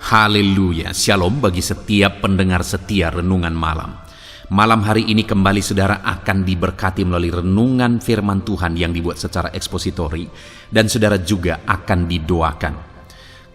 Haleluya, shalom bagi setiap pendengar setia Renungan Malam. Malam hari ini kembali saudara akan diberkati melalui renungan firman Tuhan yang dibuat secara ekspositori, dan saudara juga akan didoakan.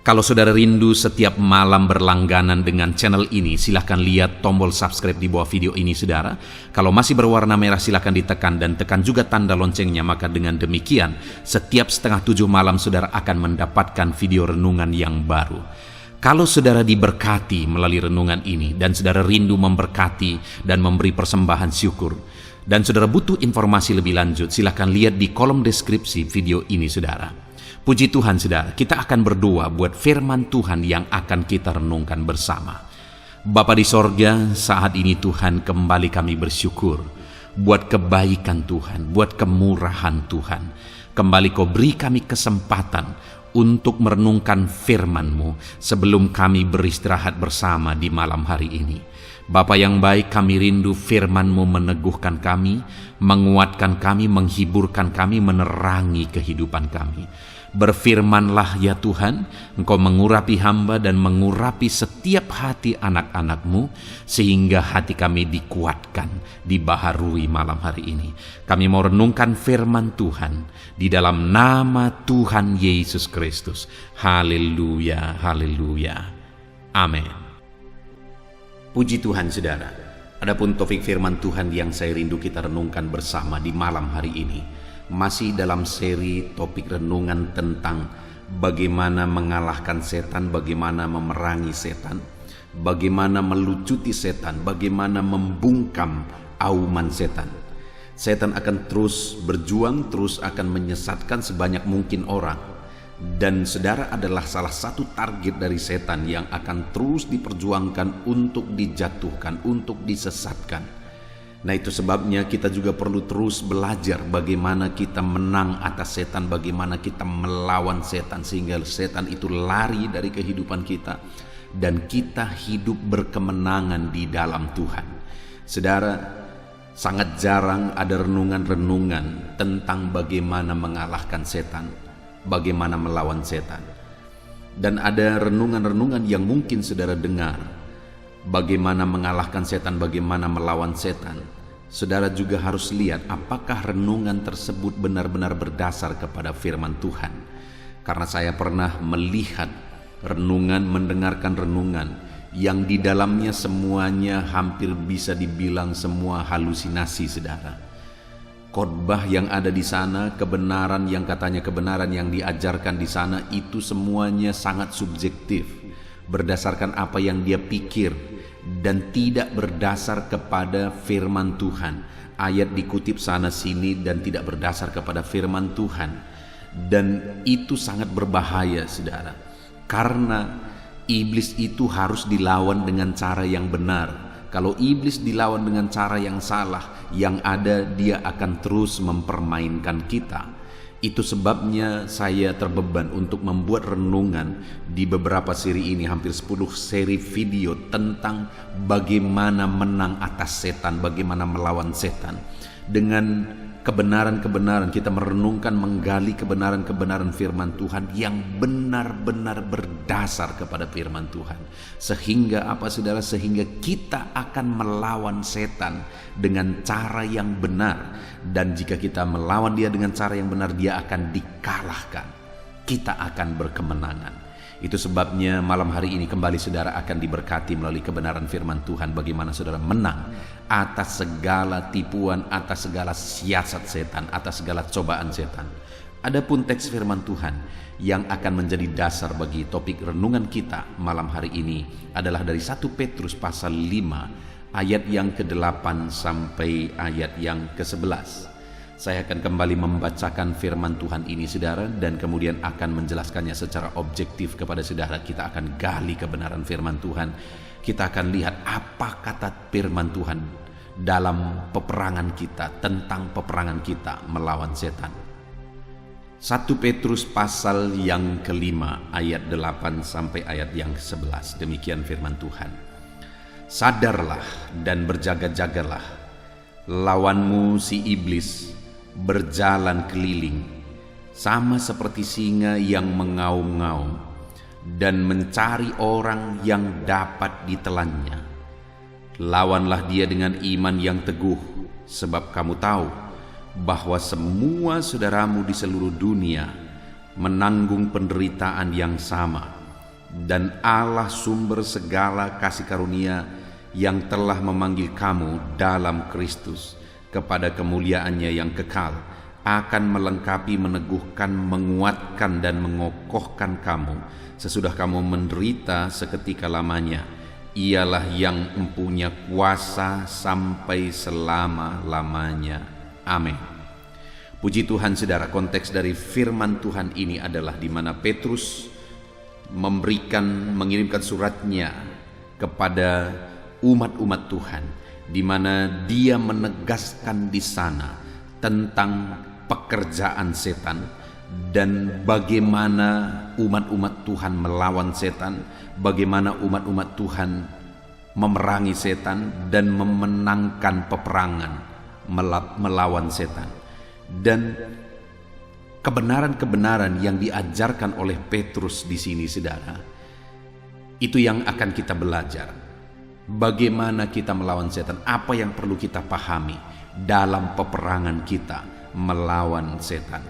Kalau saudara rindu setiap malam berlangganan dengan channel ini, silahkan lihat tombol subscribe di bawah video ini saudara. Kalau masih berwarna merah silahkan ditekan dan tekan juga tanda loncengnya, maka dengan demikian setiap 6:30 malam saudara akan mendapatkan video renungan yang baru. Kalau saudara diberkati melalui renungan ini dan saudara rindu memberkati dan memberi persembahan syukur, dan saudara butuh informasi lebih lanjut, silahkan lihat di kolom deskripsi video ini saudara. Puji Tuhan saudara, kita akan berdoa buat firman Tuhan yang akan kita renungkan bersama. Bapa di sorga, saat ini Tuhan kembali kami bersyukur buat kebaikan Tuhan, buat kemurahan Tuhan. Kembali Kau beri kami kesempatan untuk merenungkan firman-Mu sebelum kami beristirahat bersama di malam hari ini. Bapa yang baik, kami rindu firman-Mu meneguhkan kami, menguatkan kami, menghiburkan kami, menerangi kehidupan kami. Berfirmanlah ya Tuhan, Engkau mengurapi hamba dan mengurapi setiap hati anak-anak-Mu, sehingga hati kami dikuatkan, dibaharui malam hari ini. Kami mau renungkan firman Tuhan di dalam nama Tuhan Yesus Kristus. Haleluya, haleluya. Amin. Puji Tuhan saudara. Adapun topik firman Tuhan yang saya rindu kita renungkan bersama di malam hari ini, masih dalam seri topik renungan tentang bagaimana mengalahkan setan, bagaimana memerangi setan, bagaimana melucuti setan, bagaimana membungkam auman setan. Setan akan terus berjuang, terus akan menyesatkan sebanyak mungkin orang. Dan saudara adalah salah satu target dari setan yang akan terus diperjuangkan untuk dijatuhkan, untuk disesatkan. Nah, itu sebabnya kita juga perlu terus belajar bagaimana kita menang atas setan, bagaimana kita melawan setan sehingga setan itu lari dari kehidupan kita dan kita hidup berkemenangan di dalam Tuhan. Saudara, sangat jarang ada renungan-renungan tentang bagaimana mengalahkan setan, bagaimana melawan setan. Dan ada renungan-renungan yang mungkin saudara dengar, bagaimana mengalahkan setan, bagaimana melawan setan. Saudara juga harus lihat apakah renungan tersebut benar-benar berdasar kepada firman Tuhan. Karena saya pernah melihat renungan, mendengarkan renungan yang di dalamnya semuanya hampir bisa dibilang semua halusinasi saudara. Khotbah yang ada di sana, kebenaran yang katanya kebenaran yang diajarkan di sana, itu semuanya sangat subjektif, berdasarkan apa yang dia pikir dan tidak berdasar kepada firman Tuhan. Ayat dikutip sana sini dan tidak berdasar kepada firman Tuhan. Dan itu sangat berbahaya saudara, karena iblis itu harus dilawan dengan cara yang benar. Kalau iblis dilawan dengan cara yang salah, yang ada dia akan terus mempermainkan kita. Itu sebabnya saya terbeban untuk membuat renungan di beberapa seri ini, hampir 10 seri video tentang bagaimana menang atas setan, bagaimana melawan setan. Dengan kebenaran-kebenaran kita merenungkan, menggali kebenaran-kebenaran firman Tuhan yang benar-benar berdasar kepada firman Tuhan. Sehingga apa saudara? Sehingga kita akan melawan setan dengan cara yang benar. Dan jika kita melawan dia dengan cara yang benar, dia akan dikalahkan. Kita akan berkemenangan. Itu sebabnya malam hari ini kembali saudara akan diberkati melalui kebenaran firman Tuhan, bagaimana saudara menang atas segala tipuan, atas segala siasat setan, atas segala cobaan setan. Adapun teks firman Tuhan yang akan menjadi dasar bagi topik renungan kita malam hari ini adalah dari 1 Petrus pasal 5 ayat yang ke-8 sampai ayat yang ke-11. Saya akan kembali membacakan firman Tuhan ini saudara, dan kemudian akan menjelaskannya secara objektif kepada saudara. Kita akan gali kebenaran firman Tuhan. Kita akan lihat apa kata firman Tuhan dalam peperangan kita, tentang peperangan kita melawan setan. 1 Petrus pasal yang ke-5 ayat 8 sampai ayat yang ke-11. Demikian firman Tuhan. Sadarlah dan berjaga-jagalah, lawanmu si iblis berjalan keliling sama seperti singa yang mengaum-ngaum, dan mencari orang yang dapat ditelannya. Lawanlah dia dengan iman yang teguh, sebab kamu tahu bahwa semua saudaramu di seluruh dunia menanggung penderitaan yang sama, dan Allah sumber segala kasih karunia yang telah memanggil kamu dalam Kristus kepada kemuliaannya yang kekal, akan melengkapi, meneguhkan, menguatkan, dan mengokohkan kamu sesudah kamu menderita seketika lamanya. Ialah yang mempunyai kuasa sampai selama-lamanya. Amin. Puji Tuhan, saudara. Konteks dari firman Tuhan ini adalah di mana Petrus mengirimkan suratnya kepada umat-umat Tuhan, di mana dia menegaskan di sana tentang pekerjaan setan dan bagaimana umat-umat Tuhan melawan setan, bagaimana umat-umat Tuhan memerangi setan dan memenangkan peperangan melawan setan. Dan kebenaran-kebenaran yang diajarkan oleh Petrus di sini, saudara, itu yang akan kita belajar. Bagaimana kita melawan setan, apa yang perlu kita pahami dalam peperangan kita melawan setan.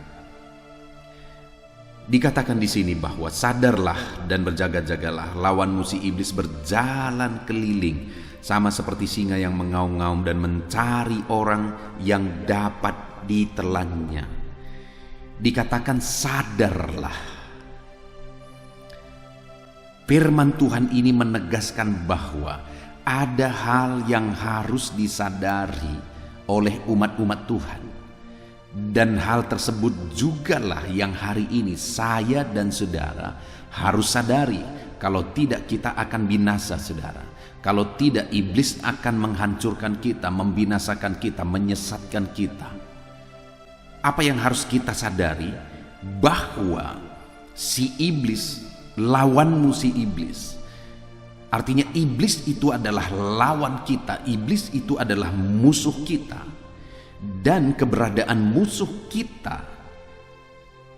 Dikatakan di sini bahwa sadarlah dan berjaga-jagalah, lawanmu si iblis berjalan keliling sama seperti singa yang mengaum-ngaum dan mencari orang yang dapat ditelannya. Dikatakan sadarlah. Firman Tuhan ini menegaskan bahwa ada hal yang harus disadari oleh umat-umat Tuhan. Dan hal tersebut jugalah yang hari ini saya dan saudara harus sadari. Kalau tidak, kita akan binasa, saudara. Kalau tidak, iblis akan menghancurkan kita, membinasakan kita, menyesatkan kita. Apa yang harus kita sadari? Bahwa si iblis, lawanmu si iblis. Artinya iblis itu adalah lawan kita, iblis itu adalah musuh kita. Dan keberadaan musuh kita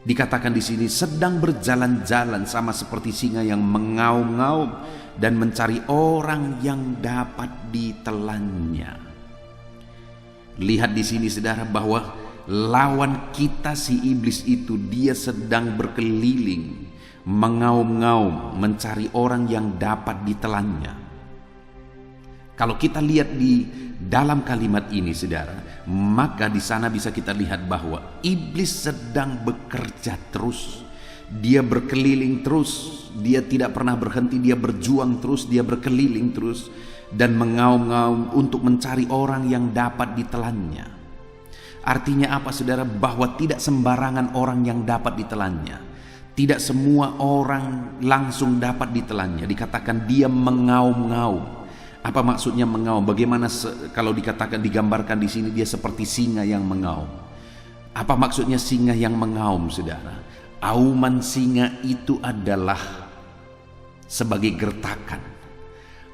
dikatakan di sini sedang berjalan-jalan sama seperti singa yang mengaum-ngaum dan mencari orang yang dapat ditelannya. Lihat di sini, saudara, bahwa lawan kita si iblis itu dia sedang berkeliling, mengaum-ngaum, mencari orang yang dapat ditelannya. Kalau kita lihat di dalam kalimat ini, saudara, maka di sana bisa kita lihat bahwa iblis sedang bekerja terus. Dia berkeliling terus, dia tidak pernah berhenti, dia berjuang terus, dia berkeliling terus dan mengaum-ngaum untuk mencari orang yang dapat ditelannya. Artinya apa, saudara? Bahwa tidak sembarangan orang yang dapat ditelannya. Tidak semua orang langsung dapat ditelannya. Dikatakan dia mengaum-ngaum. Apa maksudnya mengaum? Bagaimana kalau dikatakan, digambarkan di sini dia seperti singa yang mengaum. Apa maksudnya singa yang mengaum, saudara? Auman singa itu adalah sebagai gertakan.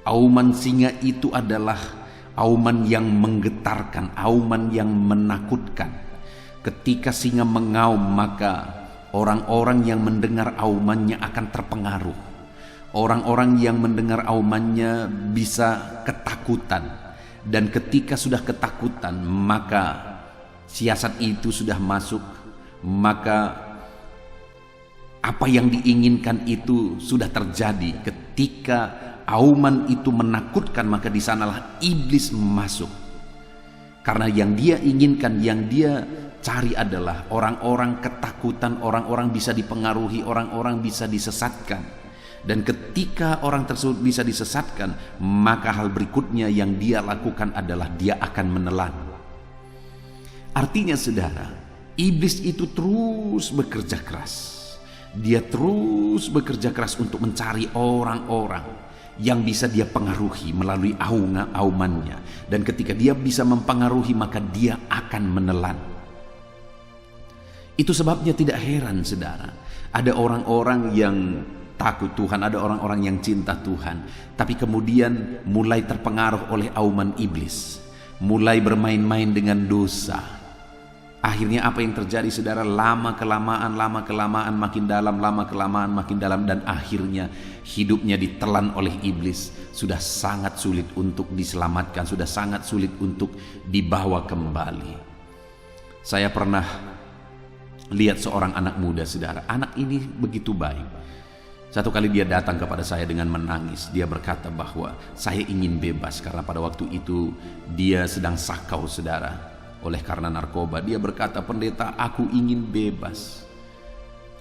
Auman singa itu adalah auman yang menggetarkan, auman yang menakutkan. Ketika singa mengaum, maka orang-orang yang mendengar aumannya akan terpengaruh. Orang-orang yang mendengar aumannya bisa ketakutan. Dan ketika sudah ketakutan, maka siasat itu sudah masuk. Maka apa yang diinginkan itu sudah terjadi. Ketika auman itu menakutkan, maka di sanalah iblis masuk. Karena yang dia inginkan, yang dia cari adalah orang-orang ketakutan, orang-orang bisa dipengaruhi, orang-orang bisa disesatkan. Dan ketika orang tersebut bisa disesatkan, maka hal berikutnya yang dia lakukan adalah dia akan menelan. Artinya, saudara, iblis itu terus bekerja keras. Dia terus bekerja keras untuk mencari orang-orang yang bisa dia pengaruhi melalui aumannya. Dan ketika dia bisa mempengaruhi, maka dia akan menelan. Itu sebabnya tidak heran, saudara, ada orang-orang yang takut Tuhan, ada orang-orang yang cinta Tuhan, tapi kemudian mulai terpengaruh oleh auman iblis, mulai bermain-main dengan dosa. Akhirnya apa yang terjadi saudara? Lama kelamaan makin dalam, lama kelamaan makin dalam, dan akhirnya hidupnya ditelan oleh iblis. Sudah sangat sulit untuk diselamatkan, sudah sangat sulit untuk dibawa kembali. Saya pernah lihat seorang anak muda saudara. Anak ini begitu baik. Satu kali dia datang kepada saya dengan menangis. Dia berkata bahwa saya ingin bebas, karena pada waktu itu dia sedang sakau saudara. Oleh karena narkoba, dia berkata, "Pendeta, aku ingin bebas."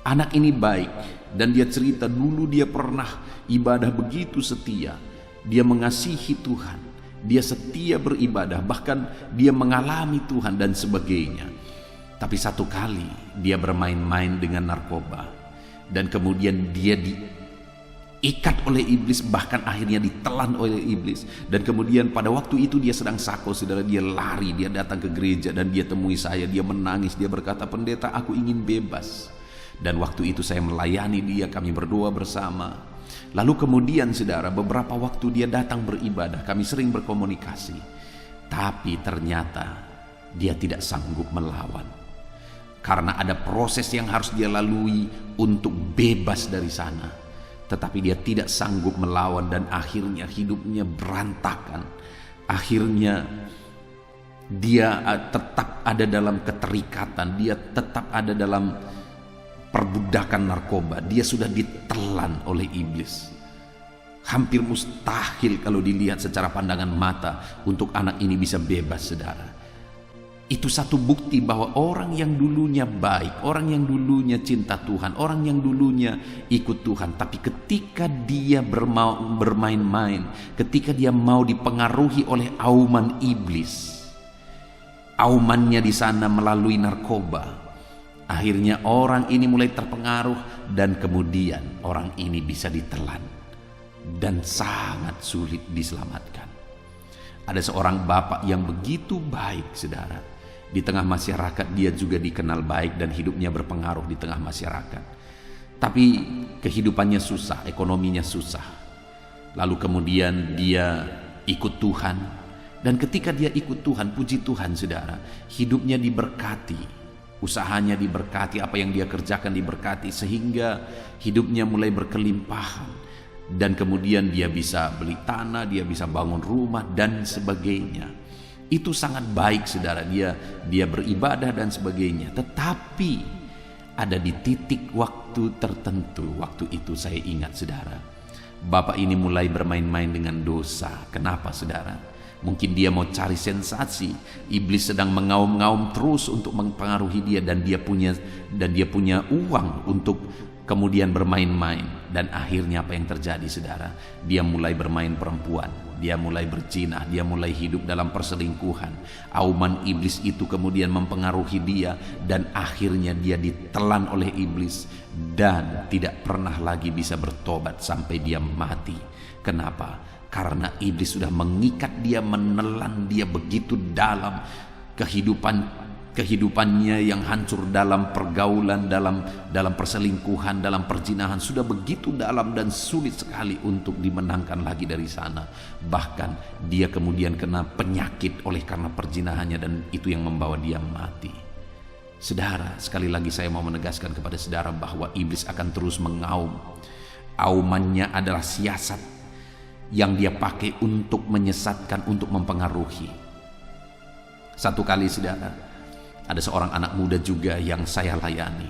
Anak ini baik, dan dia cerita dulu dia pernah ibadah begitu setia. Dia mengasihi Tuhan, dia setia beribadah, bahkan dia mengalami Tuhan dan sebagainya. Tapi satu kali dia bermain-main dengan narkoba, dan kemudian dia diikat oleh iblis, bahkan akhirnya ditelan oleh iblis. Dan kemudian pada waktu itu dia sedang sakau saudara, dia lari, dia datang ke gereja dan dia temui saya, dia menangis, dia berkata, "Pendeta, aku ingin bebas." Dan waktu itu saya melayani dia, kami berdoa bersama. Lalu kemudian saudara, beberapa waktu dia datang beribadah, kami sering berkomunikasi. Tapi ternyata dia tidak sanggup melawan, karena ada proses yang harus dia lalui untuk bebas dari sana. Tetapi dia tidak sanggup melawan, dan akhirnya hidupnya berantakan. Akhirnya dia tetap ada dalam keterikatan, dia tetap ada dalam perbudakan narkoba. Dia sudah ditelan oleh iblis. Hampir mustahil kalau dilihat secara pandangan mata untuk anak ini bisa bebas saudara. Itu satu bukti bahwa orang yang dulunya baik, orang yang dulunya cinta Tuhan, orang yang dulunya ikut Tuhan, tapi ketika dia bermain-main, ketika dia mau dipengaruhi oleh auman iblis, aumannya di sana melalui narkoba, akhirnya orang ini mulai terpengaruh, dan kemudian orang ini bisa ditelan dan sangat sulit diselamatkan. Ada seorang bapak yang begitu baik saudara. Di tengah masyarakat dia juga dikenal baik dan hidupnya berpengaruh di tengah masyarakat. Tapi kehidupannya susah, ekonominya susah. Lalu kemudian dia ikut Tuhan. Dan ketika dia ikut Tuhan, puji Tuhan saudara, hidupnya diberkati, usahanya diberkati, apa yang dia kerjakan diberkati, sehingga hidupnya mulai berkelimpahan. Dan kemudian dia bisa beli tanah, dia bisa bangun rumah dan sebagainya. Itu sangat baik saudara, dia beribadah dan sebagainya. Tetapi ada di titik waktu tertentu, waktu itu saya ingat saudara, bapak ini mulai bermain-main dengan dosa. Kenapa saudara? Mungkin dia mau cari sensasi. Iblis sedang mengaum-ngaum terus untuk mempengaruhi dia, dan dia punya uang untuk kemudian bermain-main. Dan akhirnya apa yang terjadi saudara? Dia mulai bermain perempuan, dia mulai berzina, dia mulai hidup dalam perselingkuhan. Auman iblis itu kemudian mempengaruhi dia, dan akhirnya dia ditelan oleh iblis dan tidak pernah lagi bisa bertobat sampai dia mati. Kenapa? Karena iblis sudah mengikat dia, menelan dia begitu dalam. Kehidupannya yang hancur dalam pergaulan, dalam perselingkuhan, dalam perzinahan, sudah begitu dalam dan sulit sekali untuk dimenangkan lagi dari sana. Bahkan dia kemudian kena penyakit oleh karena perzinahannya, dan itu yang membawa dia mati. Saudara, sekali lagi saya mau menegaskan kepada saudara bahwa iblis akan terus mengaum. Aumannya adalah siasat yang dia pakai untuk menyesatkan, untuk mempengaruhi. Satu kali saudara, ada seorang anak muda juga yang saya layani.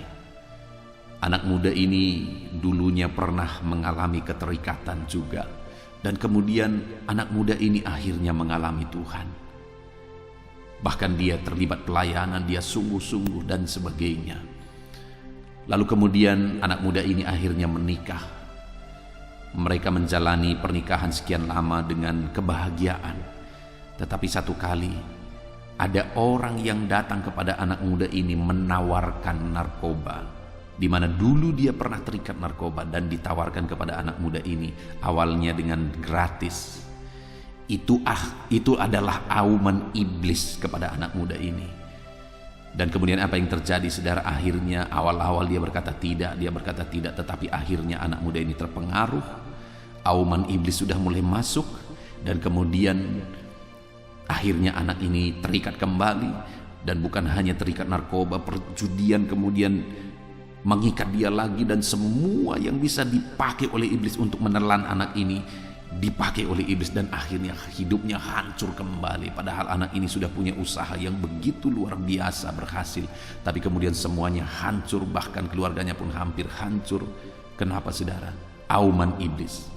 Anak muda ini dulunya pernah mengalami keterikatan juga. Dan kemudian anak muda ini akhirnya mengalami Tuhan. Bahkan dia terlibat pelayanan, dia sungguh-sungguh dan sebagainya. Lalu kemudian anak muda ini akhirnya menikah. Mereka menjalani pernikahan sekian lama dengan kebahagiaan. Tetapi satu kali ada orang yang datang kepada anak muda ini menawarkan narkoba, di mana dulu dia pernah terikat narkoba, dan ditawarkan kepada anak muda ini awalnya dengan gratis. Itu adalah auman iblis kepada anak muda ini. Dan kemudian apa yang terjadi saudara? Akhirnya awal-awal dia berkata tidak, tetapi akhirnya anak muda ini terpengaruh. Auman iblis sudah mulai masuk, dan kemudian akhirnya anak ini terikat kembali. Dan bukan hanya terikat narkoba, perjudian kemudian mengikat dia lagi, dan semua yang bisa dipakai oleh iblis untuk menelan anak ini dipakai oleh iblis, dan akhirnya hidupnya hancur kembali. Padahal anak ini sudah punya usaha yang begitu luar biasa berhasil, tapi kemudian semuanya hancur, bahkan keluarganya pun hampir hancur. Kenapa saudara? Auman iblis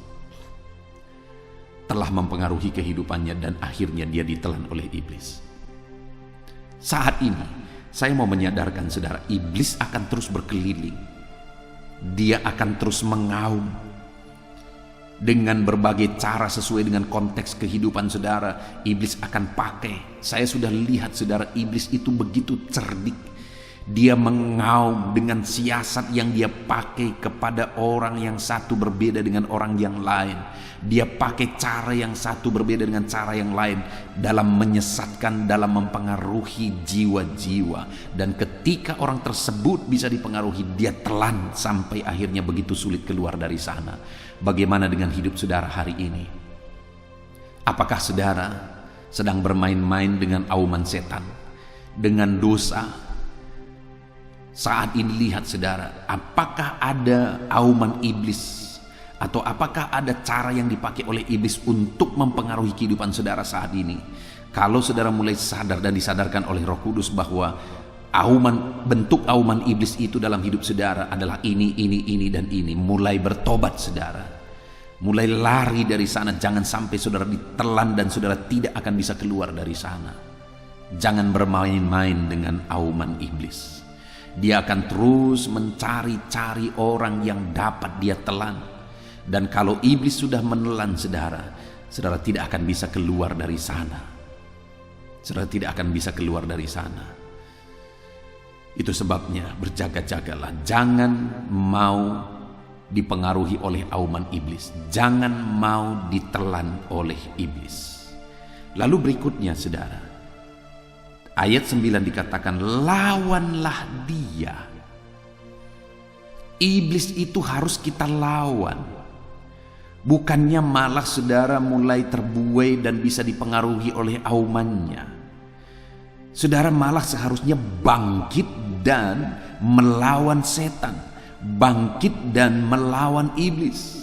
telah mempengaruhi kehidupannya dan akhirnya dia ditelan oleh iblis. Saat ini saya mau menyadarkan saudara, iblis akan terus berkeliling. Dia akan terus mengaum dengan berbagai cara sesuai dengan konteks kehidupan saudara. Iblis akan pakai. Saya sudah lihat saudara, iblis itu begitu cerdik. Dia mengaum dengan siasat yang dia pakai kepada orang yang satu berbeda dengan orang yang lain. Dia pakai cara yang satu berbeda dengan cara yang lain dalam menyesatkan, dalam mempengaruhi jiwa-jiwa. Dan ketika orang tersebut bisa dipengaruhi, dia telan sampai akhirnya begitu sulit keluar dari sana. Bagaimana dengan hidup saudara hari ini? Apakah saudara sedang bermain-main dengan auman setan, dengan dosa? Saat ini lihat saudara, apakah ada auman iblis atau apakah ada cara yang dipakai oleh iblis untuk mempengaruhi kehidupan saudara saat ini? Kalau saudara mulai sadar dan disadarkan oleh Roh Kudus bahwa bentuk auman iblis itu dalam hidup saudara adalah ini, dan ini, mulai bertobat saudara. Mulai lari dari sana, jangan sampai saudara ditelan dan saudara tidak akan bisa keluar dari sana. Jangan bermain-main dengan auman iblis. Dia akan terus mencari-cari orang yang dapat dia telan. Dan kalau iblis sudah menelan saudara, saudara tidak akan bisa keluar dari sana. Saudara tidak akan bisa keluar dari sana. Itu sebabnya berjaga-jagalah. Jangan mau dipengaruhi oleh auman iblis. Jangan mau ditelan oleh iblis. Lalu berikutnya saudara, ayat 9 dikatakan, lawanlah dia. Iblis itu harus kita lawan. Bukannya malah saudara mulai terbuai dan bisa dipengaruhi oleh aumannya. Saudara malah seharusnya bangkit dan melawan setan. Bangkit dan melawan iblis.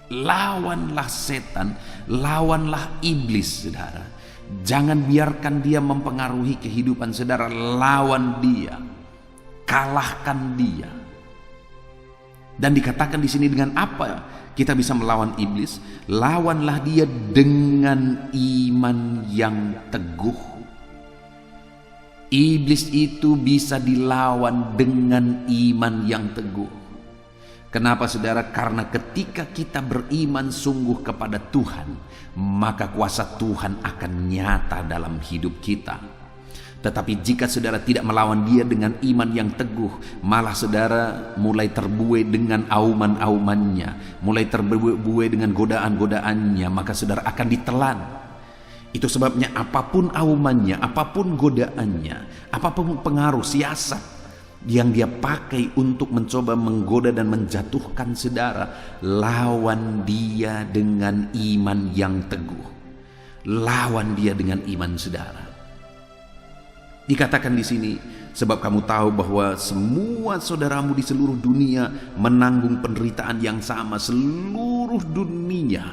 Lawanlah setan, lawanlah iblis saudara. Jangan biarkan dia mempengaruhi kehidupan saudara. Lawan dia, kalahkan dia. Dan dikatakan di sini dengan apa kita bisa melawan iblis? Lawanlah dia dengan iman yang teguh. Iblis itu bisa dilawan dengan iman yang teguh. Kenapa saudara? Karena ketika kita beriman sungguh kepada Tuhan, maka kuasa Tuhan akan nyata dalam hidup kita. Tetapi jika saudara tidak melawan dia dengan iman yang teguh, malah saudara mulai terbuai dengan auman-aumannya, mulai terbuai dengan godaan-godaannya, maka saudara akan ditelan. Itu sebabnya apapun aumannya, apapun godaannya, apapun pengaruh siasat yang dia pakai untuk mencoba menggoda dan menjatuhkan saudara, lawan dia dengan iman yang teguh. Lawan dia dengan iman saudara. Dikatakan di sini, sebab kamu tahu bahwa semua saudaramu di seluruh dunia menanggung penderitaan yang sama. Seluruh dunia,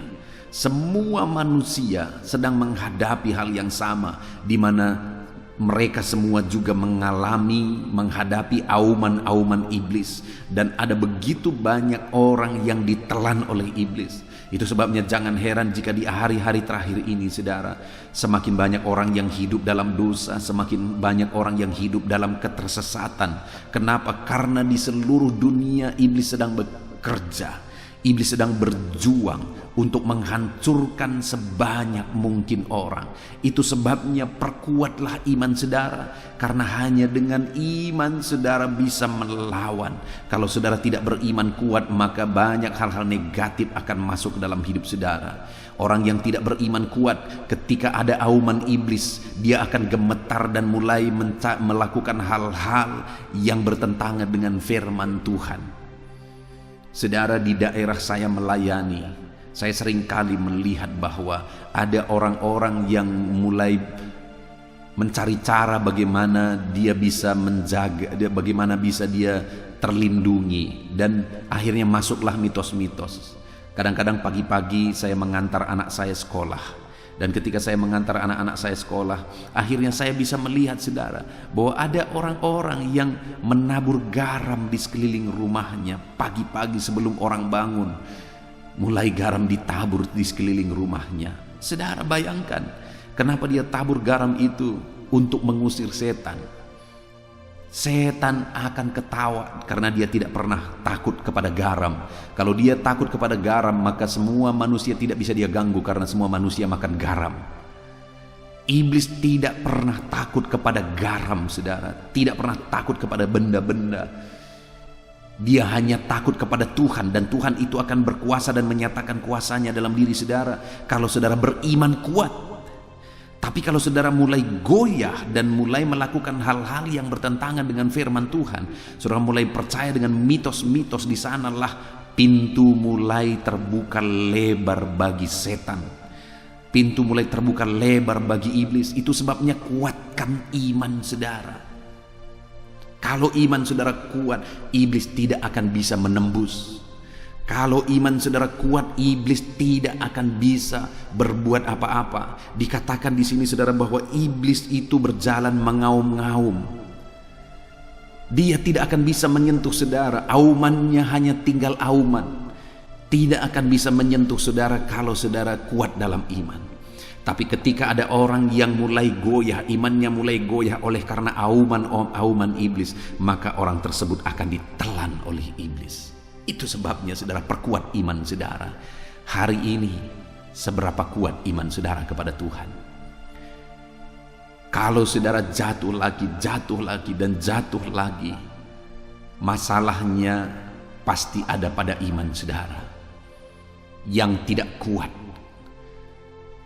semua manusia sedang menghadapi hal yang sama, di mana mereka semua juga menghadapi auman-auman iblis. Dan ada begitu banyak orang yang ditelan oleh iblis. Itu sebabnya jangan heran jika di hari-hari terakhir ini saudara, semakin banyak orang yang hidup dalam dosa, semakin banyak orang yang hidup dalam ketersesatan. Kenapa? Karena di seluruh dunia iblis sedang bekerja. Iblis sedang berjuang untuk menghancurkan sebanyak mungkin orang. Itu sebabnya perkuatlah iman saudara, karena hanya dengan iman saudara bisa melawan. Kalau saudara tidak beriman kuat, maka banyak hal-hal negatif akan masuk ke dalam hidup saudara. Orang yang tidak beriman kuat, ketika ada auman iblis, dia akan gemetar dan mulai melakukan hal-hal yang bertentangan dengan firman Tuhan. Saudara, di daerah saya melayani, saya sering kali melihat bahwa ada orang-orang yang mulai mencari cara bagaimana dia bisa menjaga, bagaimana bisa dia terlindungi, dan akhirnya masuklah mitos-mitos. Kadang-kadang pagi-pagi saya mengantar anak saya sekolah, dan ketika saya mengantar anak-anak saya sekolah, akhirnya saya bisa melihat, saudara, bahwa ada orang-orang yang menabur garam di sekeliling rumahnya. Pagi-pagi sebelum orang bangun, mulai garam ditabur di sekeliling rumahnya. Saudara bayangkan, kenapa dia tabur garam itu? Untuk mengusir setan. Setan akan ketawa karena dia tidak pernah takut kepada garam. Kalau dia takut kepada garam, maka semua manusia tidak bisa dia ganggu, karena semua manusia makan garam. Iblis tidak pernah takut kepada garam, saudara. Tidak pernah takut kepada benda-benda. Dia hanya takut kepada Tuhan, dan Tuhan itu akan berkuasa dan menyatakan kuasanya dalam diri saudara kalau saudara beriman kuat. Tapi kalau saudara mulai goyah dan mulai melakukan hal-hal yang bertentangan dengan firman Tuhan, saudara mulai percaya dengan mitos-mitos, di sanalah pintu mulai terbuka lebar bagi setan. Pintu mulai terbuka lebar bagi iblis. Itu sebabnya kuatkan iman saudara. Kalau iman saudara kuat, iblis tidak akan bisa menembus. Kalau iman saudara kuat, iblis tidak akan bisa berbuat apa-apa. Dikatakan di sini saudara bahwa iblis itu berjalan mengaum-ngaum. Dia tidak akan bisa menyentuh saudara. Aumannya hanya tinggal auman. Tidak akan bisa menyentuh saudara kalau saudara kuat dalam iman. Tapi ketika ada orang yang mulai goyah, imannya mulai goyah oleh karena auman iblis, maka orang tersebut akan ditelan oleh iblis. Itu sebabnya saudara, perkuat iman saudara. Hari ini seberapa kuat iman saudara kepada Tuhan? Kalau saudara jatuh lagi dan jatuh lagi, masalahnya pasti ada pada iman saudara yang tidak kuat.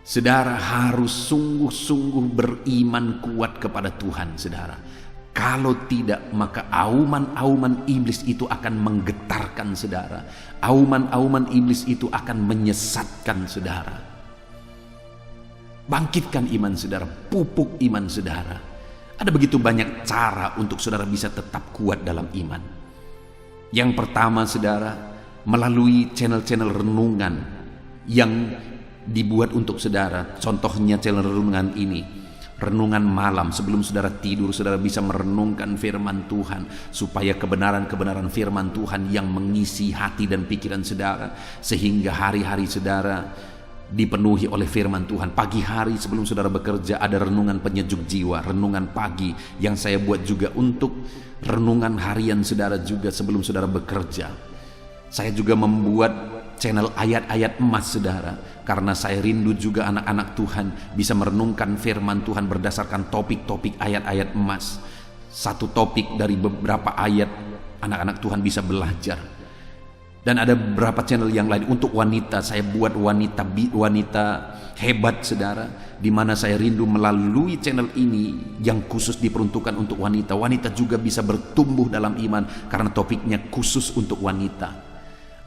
Saudara harus sungguh-sungguh beriman kuat kepada Tuhan, saudara. Kalau tidak, maka auman-auman iblis itu akan menggetarkan saudara. Auman-auman iblis itu akan menyesatkan saudara. Bangkitkan iman saudara, pupuk iman saudara. Ada begitu banyak cara untuk saudara bisa tetap kuat dalam iman. Yang pertama saudara, melalui channel-channel renungan yang dibuat untuk saudara. Contohnya channel renungan ini, renungan malam. Sebelum saudara tidur, saudara bisa merenungkan firman Tuhan, supaya kebenaran-kebenaran firman Tuhan yang mengisi hati dan pikiran saudara, sehingga hari-hari saudara dipenuhi oleh firman Tuhan. Pagi hari sebelum saudara bekerja, ada renungan penyejuk jiwa, renungan pagi yang saya buat juga untuk renungan harian saudara juga sebelum saudara bekerja. Saya juga membuat channel ayat-ayat emas saudara, karena saya rindu juga anak-anak Tuhan bisa merenungkan firman Tuhan berdasarkan topik-topik ayat-ayat emas. Satu topik dari beberapa ayat anak-anak Tuhan bisa belajar. Dan ada beberapa channel yang lain untuk wanita. Saya buat wanita hebat saudara, di mana saya rindu melalui channel ini yang khusus diperuntukkan untuk wanita. Wanita juga bisa bertumbuh dalam iman karena topiknya khusus untuk wanita.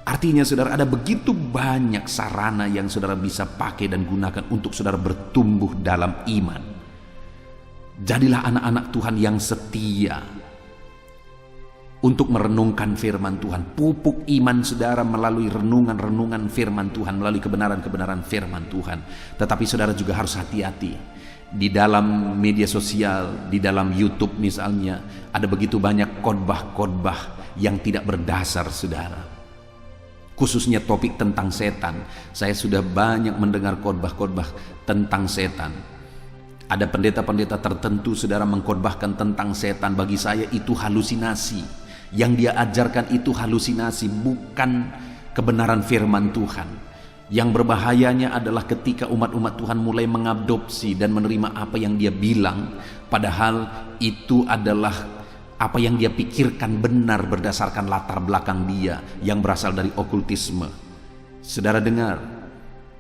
Artinya saudara, ada begitu banyak sarana yang saudara bisa pakai dan gunakan untuk saudara bertumbuh dalam iman. Jadilah anak-anak Tuhan yang setia untuk merenungkan firman Tuhan. Pupuk iman saudara melalui renungan-renungan firman Tuhan, melalui kebenaran-kebenaran firman Tuhan. Tetapi saudara juga harus hati-hati. Di dalam media sosial, di dalam YouTube misalnya, ada begitu banyak khotbah-khotbah yang tidak berdasar saudara. Khususnya topik tentang setan. Saya sudah banyak mendengar khotbah-khotbah tentang setan. Ada pendeta-pendeta tertentu saudara mengkhotbahkan tentang setan. Bagi saya itu halusinasi. Yang dia ajarkan itu halusinasi, bukan kebenaran firman Tuhan. Yang berbahayanya adalah ketika umat-umat Tuhan mulai mengadopsi dan menerima apa yang dia bilang, padahal itu adalah apa yang dia pikirkan benar berdasarkan latar belakang dia yang berasal dari okultisme. Saudara dengar,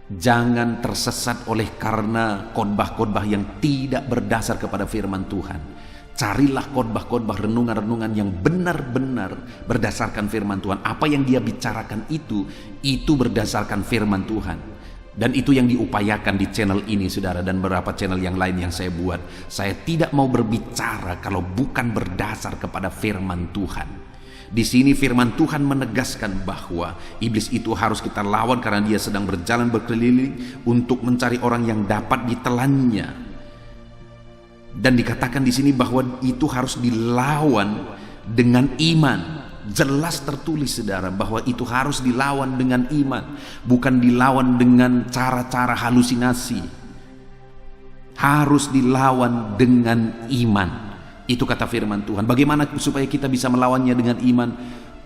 jangan tersesat oleh karena khotbah-khotbah yang tidak berdasar kepada firman Tuhan. Carilah khotbah-khotbah, renungan-renungan yang benar-benar berdasarkan firman Tuhan. Apa yang dia bicarakan itu berdasarkan firman Tuhan. Dan itu yang diupayakan di channel ini, saudara, dan beberapa channel yang lain yang saya buat. Saya tidak mau berbicara kalau bukan berdasar kepada firman Tuhan. Di sini firman Tuhan menegaskan bahwa iblis itu harus kita lawan karena dia sedang berjalan berkeliling untuk mencari orang yang dapat ditelannya. Dan dikatakan di sini bahwa itu harus dilawan dengan iman. Jelas tertulis, saudara, bahwa itu harus dilawan dengan iman, bukan dilawan dengan cara-cara halusinasi. Harus dilawan dengan iman. Itu kata firman Tuhan. Bagaimana supaya kita bisa melawannya dengan iman?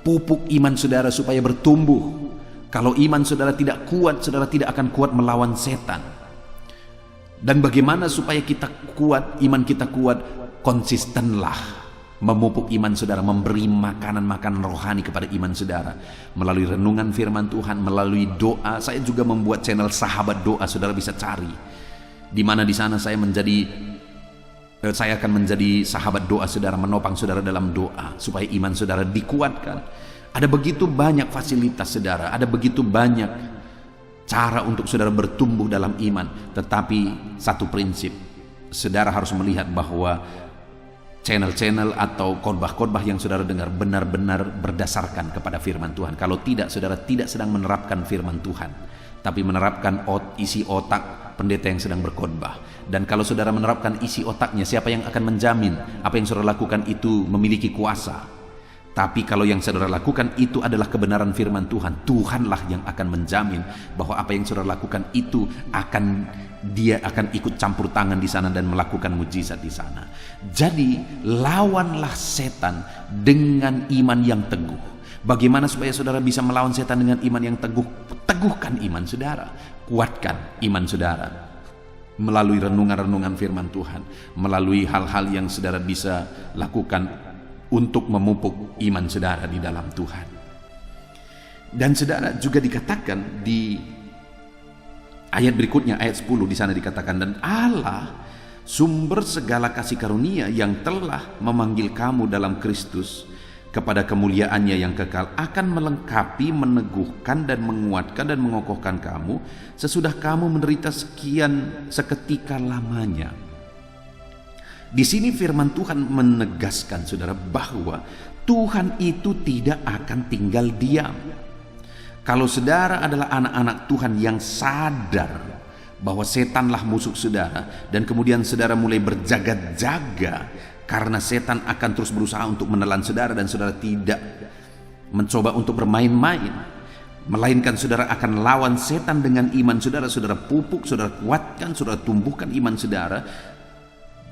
Pupuk iman saudara supaya bertumbuh. Kalau iman saudara tidak kuat, saudara tidak akan kuat melawan setan. Dan bagaimana supaya kita kuat, iman kita kuat? Konsistenlah memupuk iman saudara, memberi makanan-makanan rohani kepada iman saudara melalui renungan firman Tuhan, melalui doa. Saya juga membuat channel Sahabat Doa, saudara bisa cari. Di mana di sana saya akan menjadi sahabat doa saudara, menopang saudara dalam doa supaya iman saudara dikuatkan. Ada begitu banyak fasilitas saudara, ada begitu banyak cara untuk saudara bertumbuh dalam iman. Tetapi satu prinsip, saudara harus melihat bahwa channel-channel atau khotbah-khotbah yang saudara dengar benar-benar berdasarkan kepada firman Tuhan. Kalau tidak, saudara tidak sedang menerapkan firman Tuhan, tapi menerapkan isi otak pendeta yang sedang berkhotbah. Dan kalau saudara menerapkan isi otaknya, siapa yang akan menjamin apa yang saudara lakukan itu memiliki kuasa? Tapi kalau yang saudara lakukan itu adalah kebenaran firman Tuhan, Tuhanlah yang akan menjamin bahwa apa yang saudara lakukan itu dia akan ikut campur tangan di sana dan melakukan mujizat di sana. Jadi lawanlah setan dengan iman yang teguh. Bagaimana supaya saudara bisa melawan setan dengan iman yang teguh? Teguhkan iman saudara, kuatkan iman saudara melalui renungan-renungan firman Tuhan, melalui hal-hal yang saudara bisa lakukan untuk memupuk iman saudara di dalam Tuhan. Dan saudara juga dikatakan di ayat berikutnya, ayat 10, di sana dikatakan, dan Allah sumber segala kasih karunia yang telah memanggil kamu dalam Kristus kepada kemuliaannya yang kekal akan melengkapi, meneguhkan dan menguatkan dan mengokohkan kamu sesudah kamu menderita seketika lamanya. Di sini firman Tuhan menegaskan saudara bahwa Tuhan itu tidak akan tinggal diam. Kalau saudara adalah anak-anak Tuhan yang sadar bahwa setanlah musuh saudara, dan kemudian saudara mulai berjaga-jaga karena setan akan terus berusaha untuk menelan saudara, dan saudara tidak mencoba untuk bermain-main, melainkan saudara akan lawan setan dengan iman saudara. Saudara pupuk, saudara kuatkan, saudara tumbuhkan iman saudara,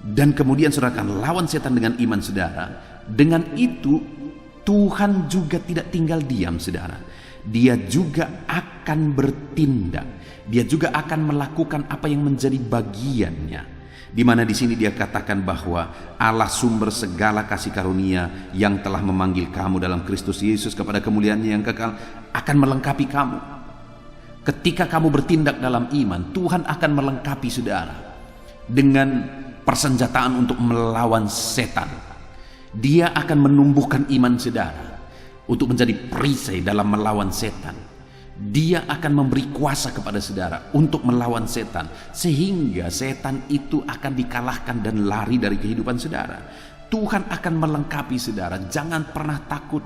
dan kemudian saudara akan lawan setan dengan iman saudara. Dengan itu Tuhan juga tidak tinggal diam saudara. Dia juga akan bertindak. Dia juga akan melakukan apa yang menjadi bagiannya. Di mana di sini dia katakan bahwa Allah sumber segala kasih karunia yang telah memanggil kamu dalam Kristus Yesus kepada kemuliaannya yang kekal akan melengkapi kamu. Ketika kamu bertindak dalam iman, Tuhan akan melengkapi saudara dengan persenjataan untuk melawan setan. Dia akan menumbuhkan iman saudara untuk menjadi perisai dalam melawan setan. Dia akan memberi kuasa kepada saudara untuk melawan setan, sehingga setan itu akan dikalahkan dan lari dari kehidupan saudara. Tuhan akan melengkapi saudara. Jangan pernah takut,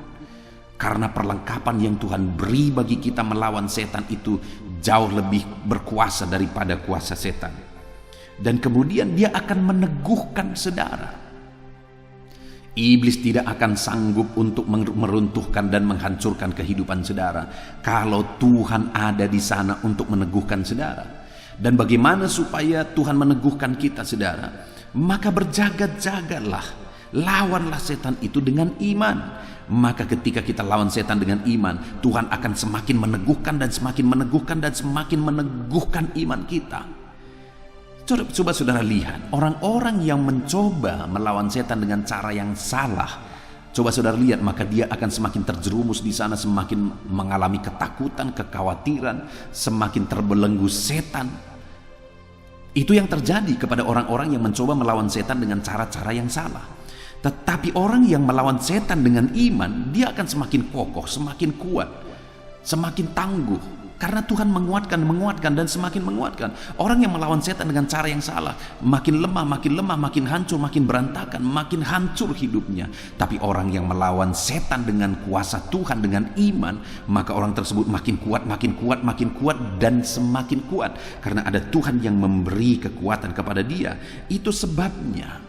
karena perlengkapan yang Tuhan beri bagi kita melawan setan itu jauh lebih berkuasa daripada kuasa setan. Dan kemudian dia akan meneguhkan saudara. Iblis tidak akan sanggup untuk meruntuhkan dan menghancurkan kehidupan saudara kalau Tuhan ada di sana untuk meneguhkan saudara. Dan bagaimana supaya Tuhan meneguhkan kita saudara? Maka berjaga-jagalah, lawanlah setan itu dengan iman. Maka ketika kita lawan setan dengan iman, Tuhan akan semakin meneguhkan dan semakin meneguhkan dan semakin meneguhkan iman kita. Coba saudara lihat orang-orang yang mencoba melawan setan dengan cara yang salah. Coba saudara lihat, maka dia akan semakin terjerumus di sana, semakin mengalami ketakutan, kekhawatiran, semakin terbelenggu setan. Itu yang terjadi kepada orang-orang yang mencoba melawan setan dengan cara-cara yang salah. Tetapi orang yang melawan setan dengan iman, dia akan semakin kokoh, semakin kuat, semakin tangguh. Karena Tuhan menguatkan dan semakin menguatkan. Orang yang melawan setan dengan cara yang salah, makin lemah, makin hancur, makin berantakan, makin hancur hidupnya. Tapi orang yang melawan setan dengan kuasa Tuhan, dengan iman, maka orang tersebut makin kuat, dan semakin kuat. Karena ada Tuhan yang memberi kekuatan kepada dia. Itu sebabnya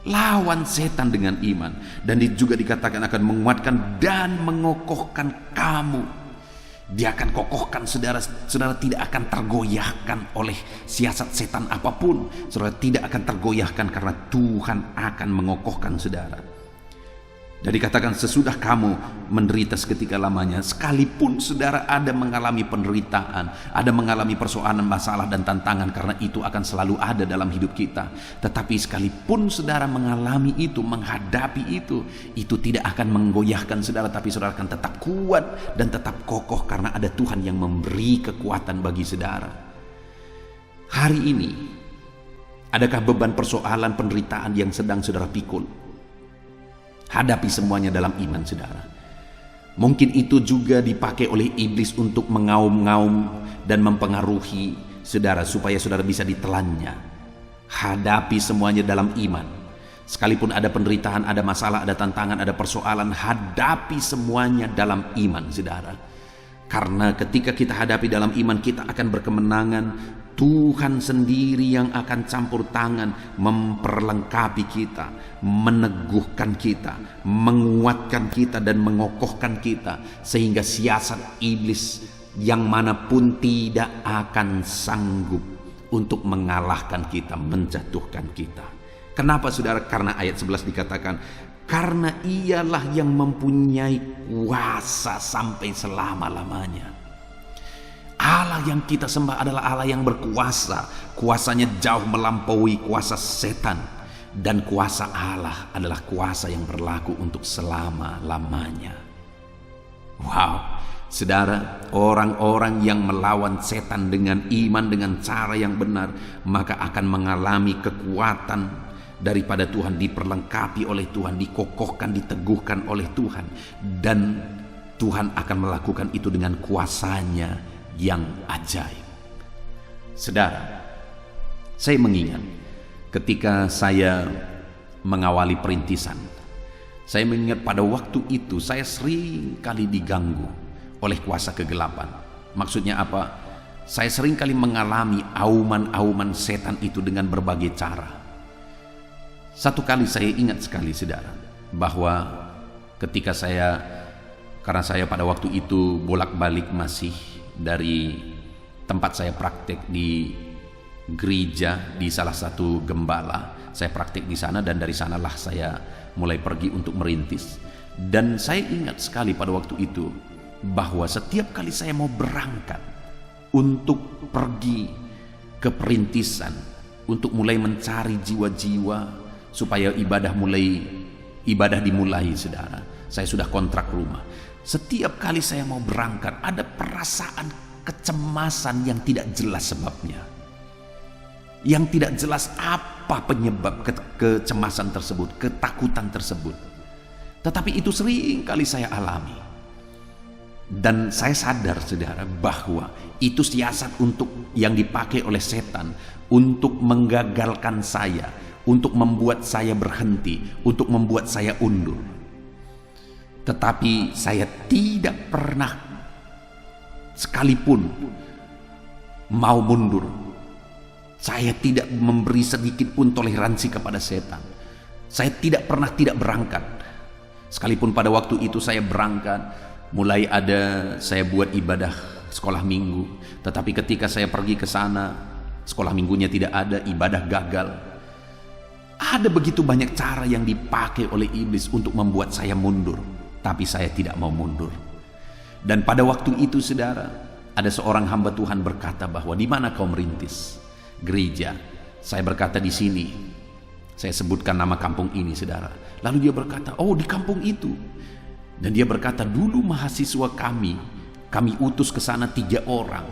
lawan setan dengan iman. Dan juga dikatakan akan menguatkan dan mengokohkan kamu. Dia akan kokohkan saudara tidak akan tergoyahkan oleh siasat setan apapun. Saudara tidak akan tergoyahkan karena Tuhan akan mengokohkan saudara. Dan dikatakan sesudah kamu menderita seketika lamanya, sekalipun saudara ada mengalami penderitaan, ada mengalami persoalan, masalah dan tantangan, karena itu akan selalu ada dalam hidup kita. Tetapi sekalipun saudara mengalami itu, menghadapi itu tidak akan menggoyahkan saudara, tapi saudara akan tetap kuat dan tetap kokoh karena ada Tuhan yang memberi kekuatan bagi saudara. Hari ini, adakah beban persoalan penderitaan yang sedang saudara pikul? Hadapi semuanya dalam iman saudara. Mungkin itu juga dipakai oleh iblis untuk mengaum-ngaum dan mempengaruhi saudara supaya saudara bisa ditelannya. Hadapi semuanya dalam iman. Sekalipun ada penderitaan, ada masalah, ada tantangan, ada persoalan, hadapi semuanya dalam iman saudara. Karena ketika kita hadapi dalam iman, kita akan berkemenangan. Tuhan sendiri yang akan campur tangan, memperlengkapi kita, meneguhkan kita, menguatkan kita dan mengokohkan kita, sehingga siasat iblis yang manapun tidak akan sanggup untuk mengalahkan kita, menjatuhkan kita. Kenapa saudara? Karena ayat 11 dikatakan, karena ialah yang mempunyai kuasa sampai selama-lamanya. Allah yang kita sembah adalah Allah yang berkuasa. Kuasanya jauh melampaui kuasa setan. Dan kuasa Allah adalah kuasa yang berlaku untuk selama-lamanya. Wow, saudara, orang-orang yang melawan setan dengan iman, dengan cara yang benar, maka akan mengalami kekuatan daripada Tuhan, diperlengkapi oleh Tuhan, dikokohkan, diteguhkan oleh Tuhan. Dan Tuhan akan melakukan itu dengan kuasanya yang ajaib. Saudara, saya mengingat ketika saya mengawali perintisan, saya mengingat pada waktu itu saya sering kali diganggu oleh kuasa kegelapan. Maksudnya apa? Saya sering kali mengalami auman-auman setan itu dengan berbagai cara. Satu kali saya ingat sekali saudara, bahwa ketika karena saya pada waktu itu bolak-balik masih dari tempat saya praktek di gereja di salah satu gembala, saya praktek di sana, dan dari sanalah saya mulai pergi untuk merintis. Dan saya ingat sekali pada waktu itu bahwa setiap kali saya mau berangkat untuk pergi ke perintisan, untuk mulai mencari jiwa-jiwa supaya ibadah dimulai saudara, saya sudah kontrak rumah. Setiap kali saya mau berangkat, ada perasaan kecemasan yang tidak jelas sebabnya. Yang tidak jelas apa penyebab kecemasan tersebut, ketakutan tersebut. Tetapi itu sering kali saya alami. Dan saya sadar saudara bahwa itu siasat yang dipakai oleh setan untuk menggagalkan saya, untuk membuat saya berhenti, untuk membuat saya undur. Tetapi saya tidak pernah sekalipun mau mundur. Saya tidak memberi sedikit pun toleransi kepada setan. Saya tidak pernah tidak berangkat. Sekalipun pada waktu itu saya berangkat, saya buat ibadah sekolah minggu. Tetapi ketika saya pergi ke sana, sekolah minggunya tidak ada, ibadah gagal. Ada begitu banyak cara yang dipakai oleh iblis untuk membuat saya mundur. Tapi saya tidak mau mundur. Dan pada waktu itu saudara, ada seorang hamba Tuhan berkata bahwa, di mana kau merintis? Gereja. Saya berkata di sini. Saya sebutkan nama kampung ini saudara. Lalu dia berkata, oh di kampung itu. Dan dia berkata, dulu mahasiswa kami utus ke sana 3 orang.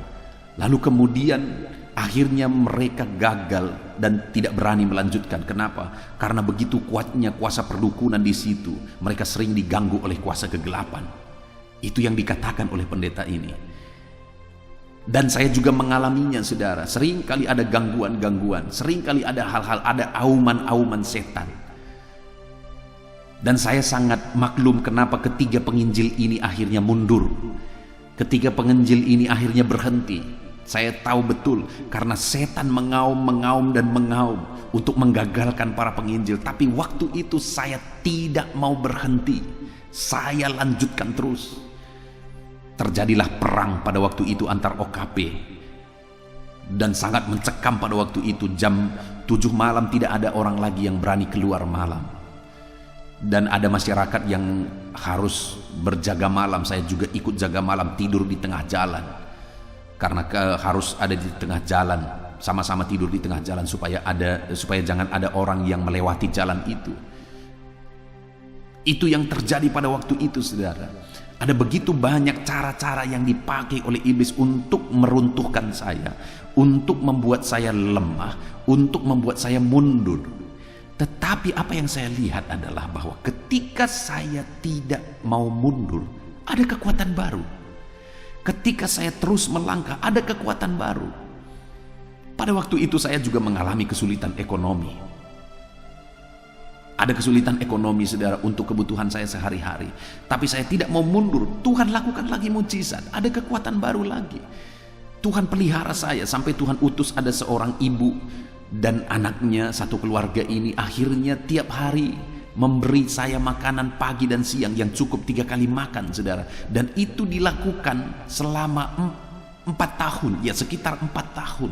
Lalu kemudian akhirnya mereka gagal dan tidak berani melanjutkan. Kenapa? Karena begitu kuatnya kuasa perdukunan di situ. Mereka sering diganggu oleh kuasa kegelapan. Itu yang dikatakan oleh pendeta ini. Dan saya juga mengalaminya, saudara. Sering kali ada gangguan-gangguan, sering kali ada hal-hal, ada auman-auman setan. Dan saya sangat maklum kenapa ketiga penginjil ini akhirnya mundur. Ketiga penginjil ini akhirnya berhenti. Saya tahu betul karena setan mengaum dan mengaum untuk menggagalkan para penginjil. Tapi waktu itu saya tidak mau berhenti. Saya lanjutkan terus. Terjadilah perang pada waktu itu antar OKP. Dan sangat mencekam pada waktu itu. Jam 7 malam tidak ada orang lagi yang berani keluar malam. Dan ada masyarakat yang harus berjaga malam. Saya juga ikut jaga malam, tidur di tengah jalan. Karena harus ada di tengah jalan, sama-sama tidur di tengah jalan supaya jangan ada orang yang melewati jalan itu. Itu yang terjadi pada waktu itu, saudara. Ada begitu banyak cara-cara yang dipakai oleh iblis untuk meruntuhkan saya, untuk membuat saya lemah, untuk membuat saya mundur. Tetapi apa yang saya lihat adalah bahwa ketika saya tidak mau mundur, ada kekuatan baru. Ketika saya terus melangkah, ada kekuatan baru. Pada waktu itu saya juga mengalami kesulitan ekonomi. Ada kesulitan ekonomi, saudara, untuk kebutuhan saya sehari-hari. Tapi saya tidak mau mundur. Tuhan lakukan lagi mujizat. Ada kekuatan baru lagi. Tuhan pelihara saya sampai Tuhan utus ada seorang ibu dan anaknya, satu keluarga ini akhirnya tiap hari memberi saya makanan pagi dan siang yang cukup 3 kali makan, saudara. Dan itu dilakukan selama 4 tahun, ya sekitar 4 tahun.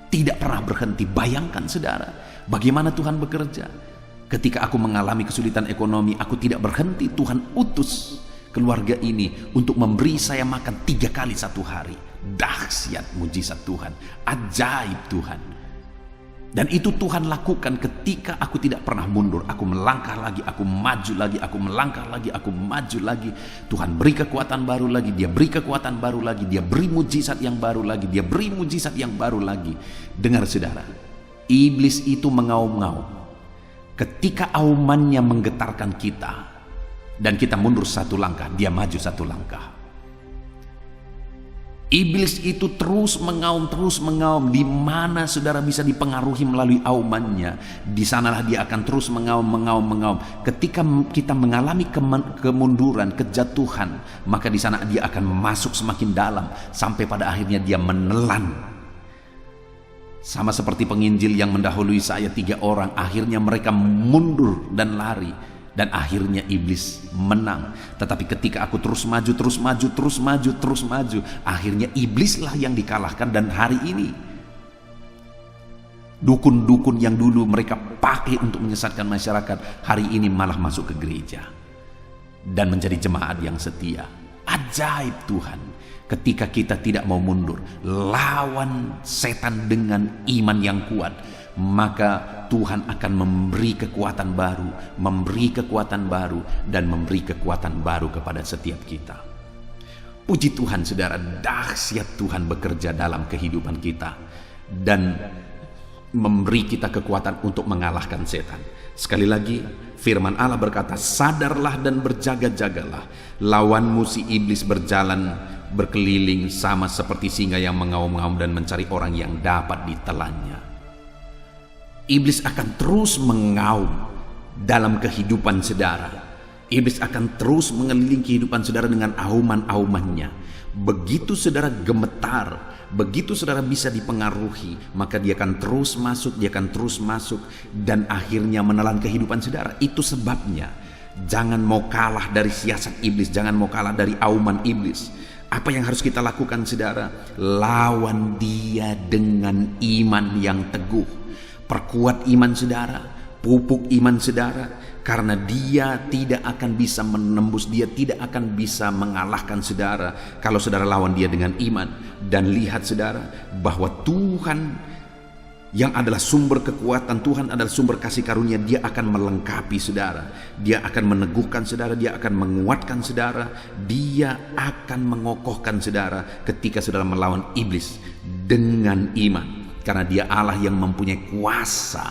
Tidak pernah berhenti. Bayangkan, saudara, bagaimana Tuhan bekerja. Ketika aku mengalami kesulitan ekonomi, aku tidak berhenti. Tuhan utus keluarga ini untuk memberi saya makan 3 kali satu hari. Dahsyat mujizat Tuhan, ajaib Tuhan. Dan itu Tuhan lakukan ketika aku tidak pernah mundur. Aku melangkah lagi, aku maju lagi, aku melangkah lagi, aku maju lagi. Tuhan beri kekuatan baru lagi, Dia beri kekuatan baru lagi, Dia beri mujizat yang baru lagi, Dia beri mujizat yang baru lagi. Dengar, saudara, iblis itu mengaum-ngaum. Ketika aumannya menggetarkan kita dan kita mundur 1 langkah, dia maju 1 langkah. Iblis itu terus mengaum. Di mana saudara bisa dipengaruhi melalui aumannya, di sanalah dia akan terus mengaum. Ketika kita mengalami kemunduran, kejatuhan, maka di sana dia akan masuk semakin dalam sampai pada akhirnya dia menelan. Sama seperti penginjil yang mendahului saya 3 orang, akhirnya mereka mundur dan lari. Dan akhirnya iblis menang. Tetapi ketika aku terus maju, akhirnya iblislah yang dikalahkan. Dan hari ini dukun-dukun yang dulu mereka pakai untuk menyesatkan masyarakat, hari ini malah masuk ke gereja dan menjadi jemaat yang setia. Ajaib Tuhan. Ketika kita tidak mau mundur, lawan setan dengan iman yang kuat, maka Tuhan akan memberi kekuatan baru, dan memberi kekuatan baru kepada setiap kita. Puji Tuhan, saudara, dahsyat Tuhan bekerja dalam kehidupan kita dan memberi kita kekuatan untuk mengalahkan setan. Sekali lagi, firman Allah berkata, sadarlah dan berjaga-jagalah, lawanmu si iblis berkeliling sama seperti singa yang mengaum-ngaum dan mencari orang yang dapat ditelannya. Iblis akan terus mengaum dalam kehidupan saudara. Iblis akan terus mengelilingi kehidupan saudara dengan auman-aumannya. Begitu saudara gemetar, begitu saudara bisa dipengaruhi, maka dia akan terus masuk, dan akhirnya menelan kehidupan saudara. Itu sebabnya jangan mau kalah dari siasat iblis, jangan mau kalah dari auman iblis. Apa yang harus kita lakukan, saudara? Lawan dia dengan iman yang teguh. Perkuat iman saudara, pupuk iman saudara, karena dia tidak akan bisa menembus, dia tidak akan bisa mengalahkan saudara kalau saudara lawan dia dengan iman. Dan lihat saudara, bahwa Tuhan yang adalah sumber kekuatan, Tuhan adalah sumber kasih karunia, dia akan melengkapi saudara, dia akan meneguhkan saudara, dia akan menguatkan saudara, dia akan mengokohkan saudara ketika saudara melawan iblis dengan iman. Karena dia Allah yang mempunyai kuasa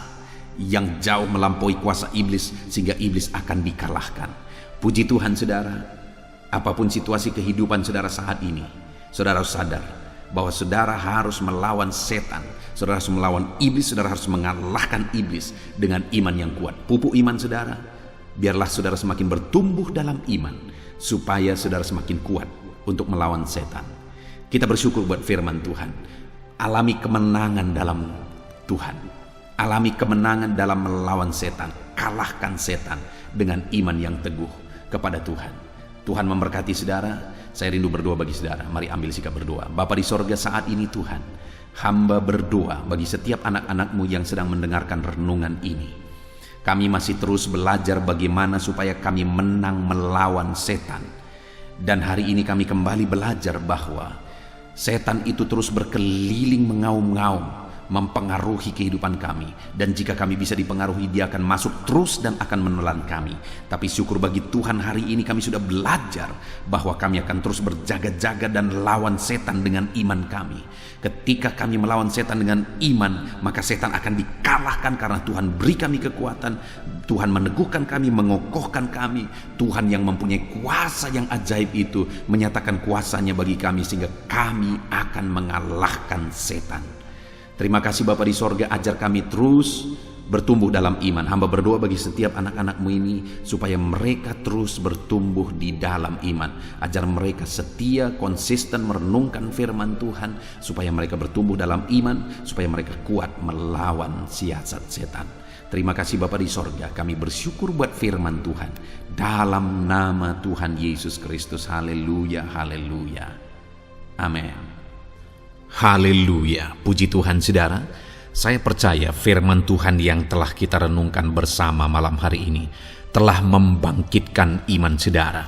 yang jauh melampaui kuasa iblis, sehingga iblis akan dikalahkan. Puji Tuhan, saudara, apapun situasi kehidupan saudara saat ini, saudara harus sadar bahwa saudara harus melawan setan, saudara harus melawan iblis, saudara harus mengalahkan iblis dengan iman yang kuat. Pupuk iman saudara, biarlah saudara semakin bertumbuh dalam iman, supaya saudara semakin kuat untuk melawan setan. Kita bersyukur buat firman Tuhan. Alami kemenangan dalam Tuhan, alami kemenangan dalam melawan setan. Kalahkan setan dengan iman yang teguh kepada Tuhan. Tuhan memberkati saudara. Saya rindu berdoa bagi saudara. Mari ambil sikap berdoa. Bapa di sorga, saat ini Tuhan, hamba berdoa bagi setiap anak-anak-Mu yang sedang mendengarkan renungan ini. Kami masih terus belajar bagaimana supaya kami menang melawan setan. Dan hari ini kami kembali belajar bahwa setan itu terus berkeliling mengaum-ngaum, mempengaruhi kehidupan kami. Dan jika kami bisa dipengaruhi, dia akan masuk terus dan akan menelan kami. Tapi syukur bagi Tuhan, hari ini kami sudah belajar bahwa kami akan terus berjaga-jaga dan lawan setan dengan iman kami. Ketika kami melawan setan dengan iman, maka setan akan dikalahkan karena Tuhan beri kami kekuatan. Tuhan meneguhkan kami, mengokohkan kami. Tuhan yang mempunyai kuasa yang ajaib itu menyatakan kuasanya bagi kami, sehingga kami akan mengalahkan setan. Terima kasih Bapa di sorga, ajar kami terus bertumbuh dalam iman. Hamba berdoa bagi setiap anak-anak-Mu ini supaya mereka terus bertumbuh di dalam iman. Ajar mereka setia, konsisten merenungkan firman Tuhan, supaya mereka bertumbuh dalam iman, supaya mereka kuat melawan siasat setan. Terima kasih Bapa di sorga, kami bersyukur buat firman Tuhan. Dalam nama Tuhan Yesus Kristus, haleluya, haleluya. Amin. Haleluya, puji Tuhan saudara. Saya percaya firman Tuhan yang telah kita renungkan bersama malam hari ini telah membangkitkan iman saudara.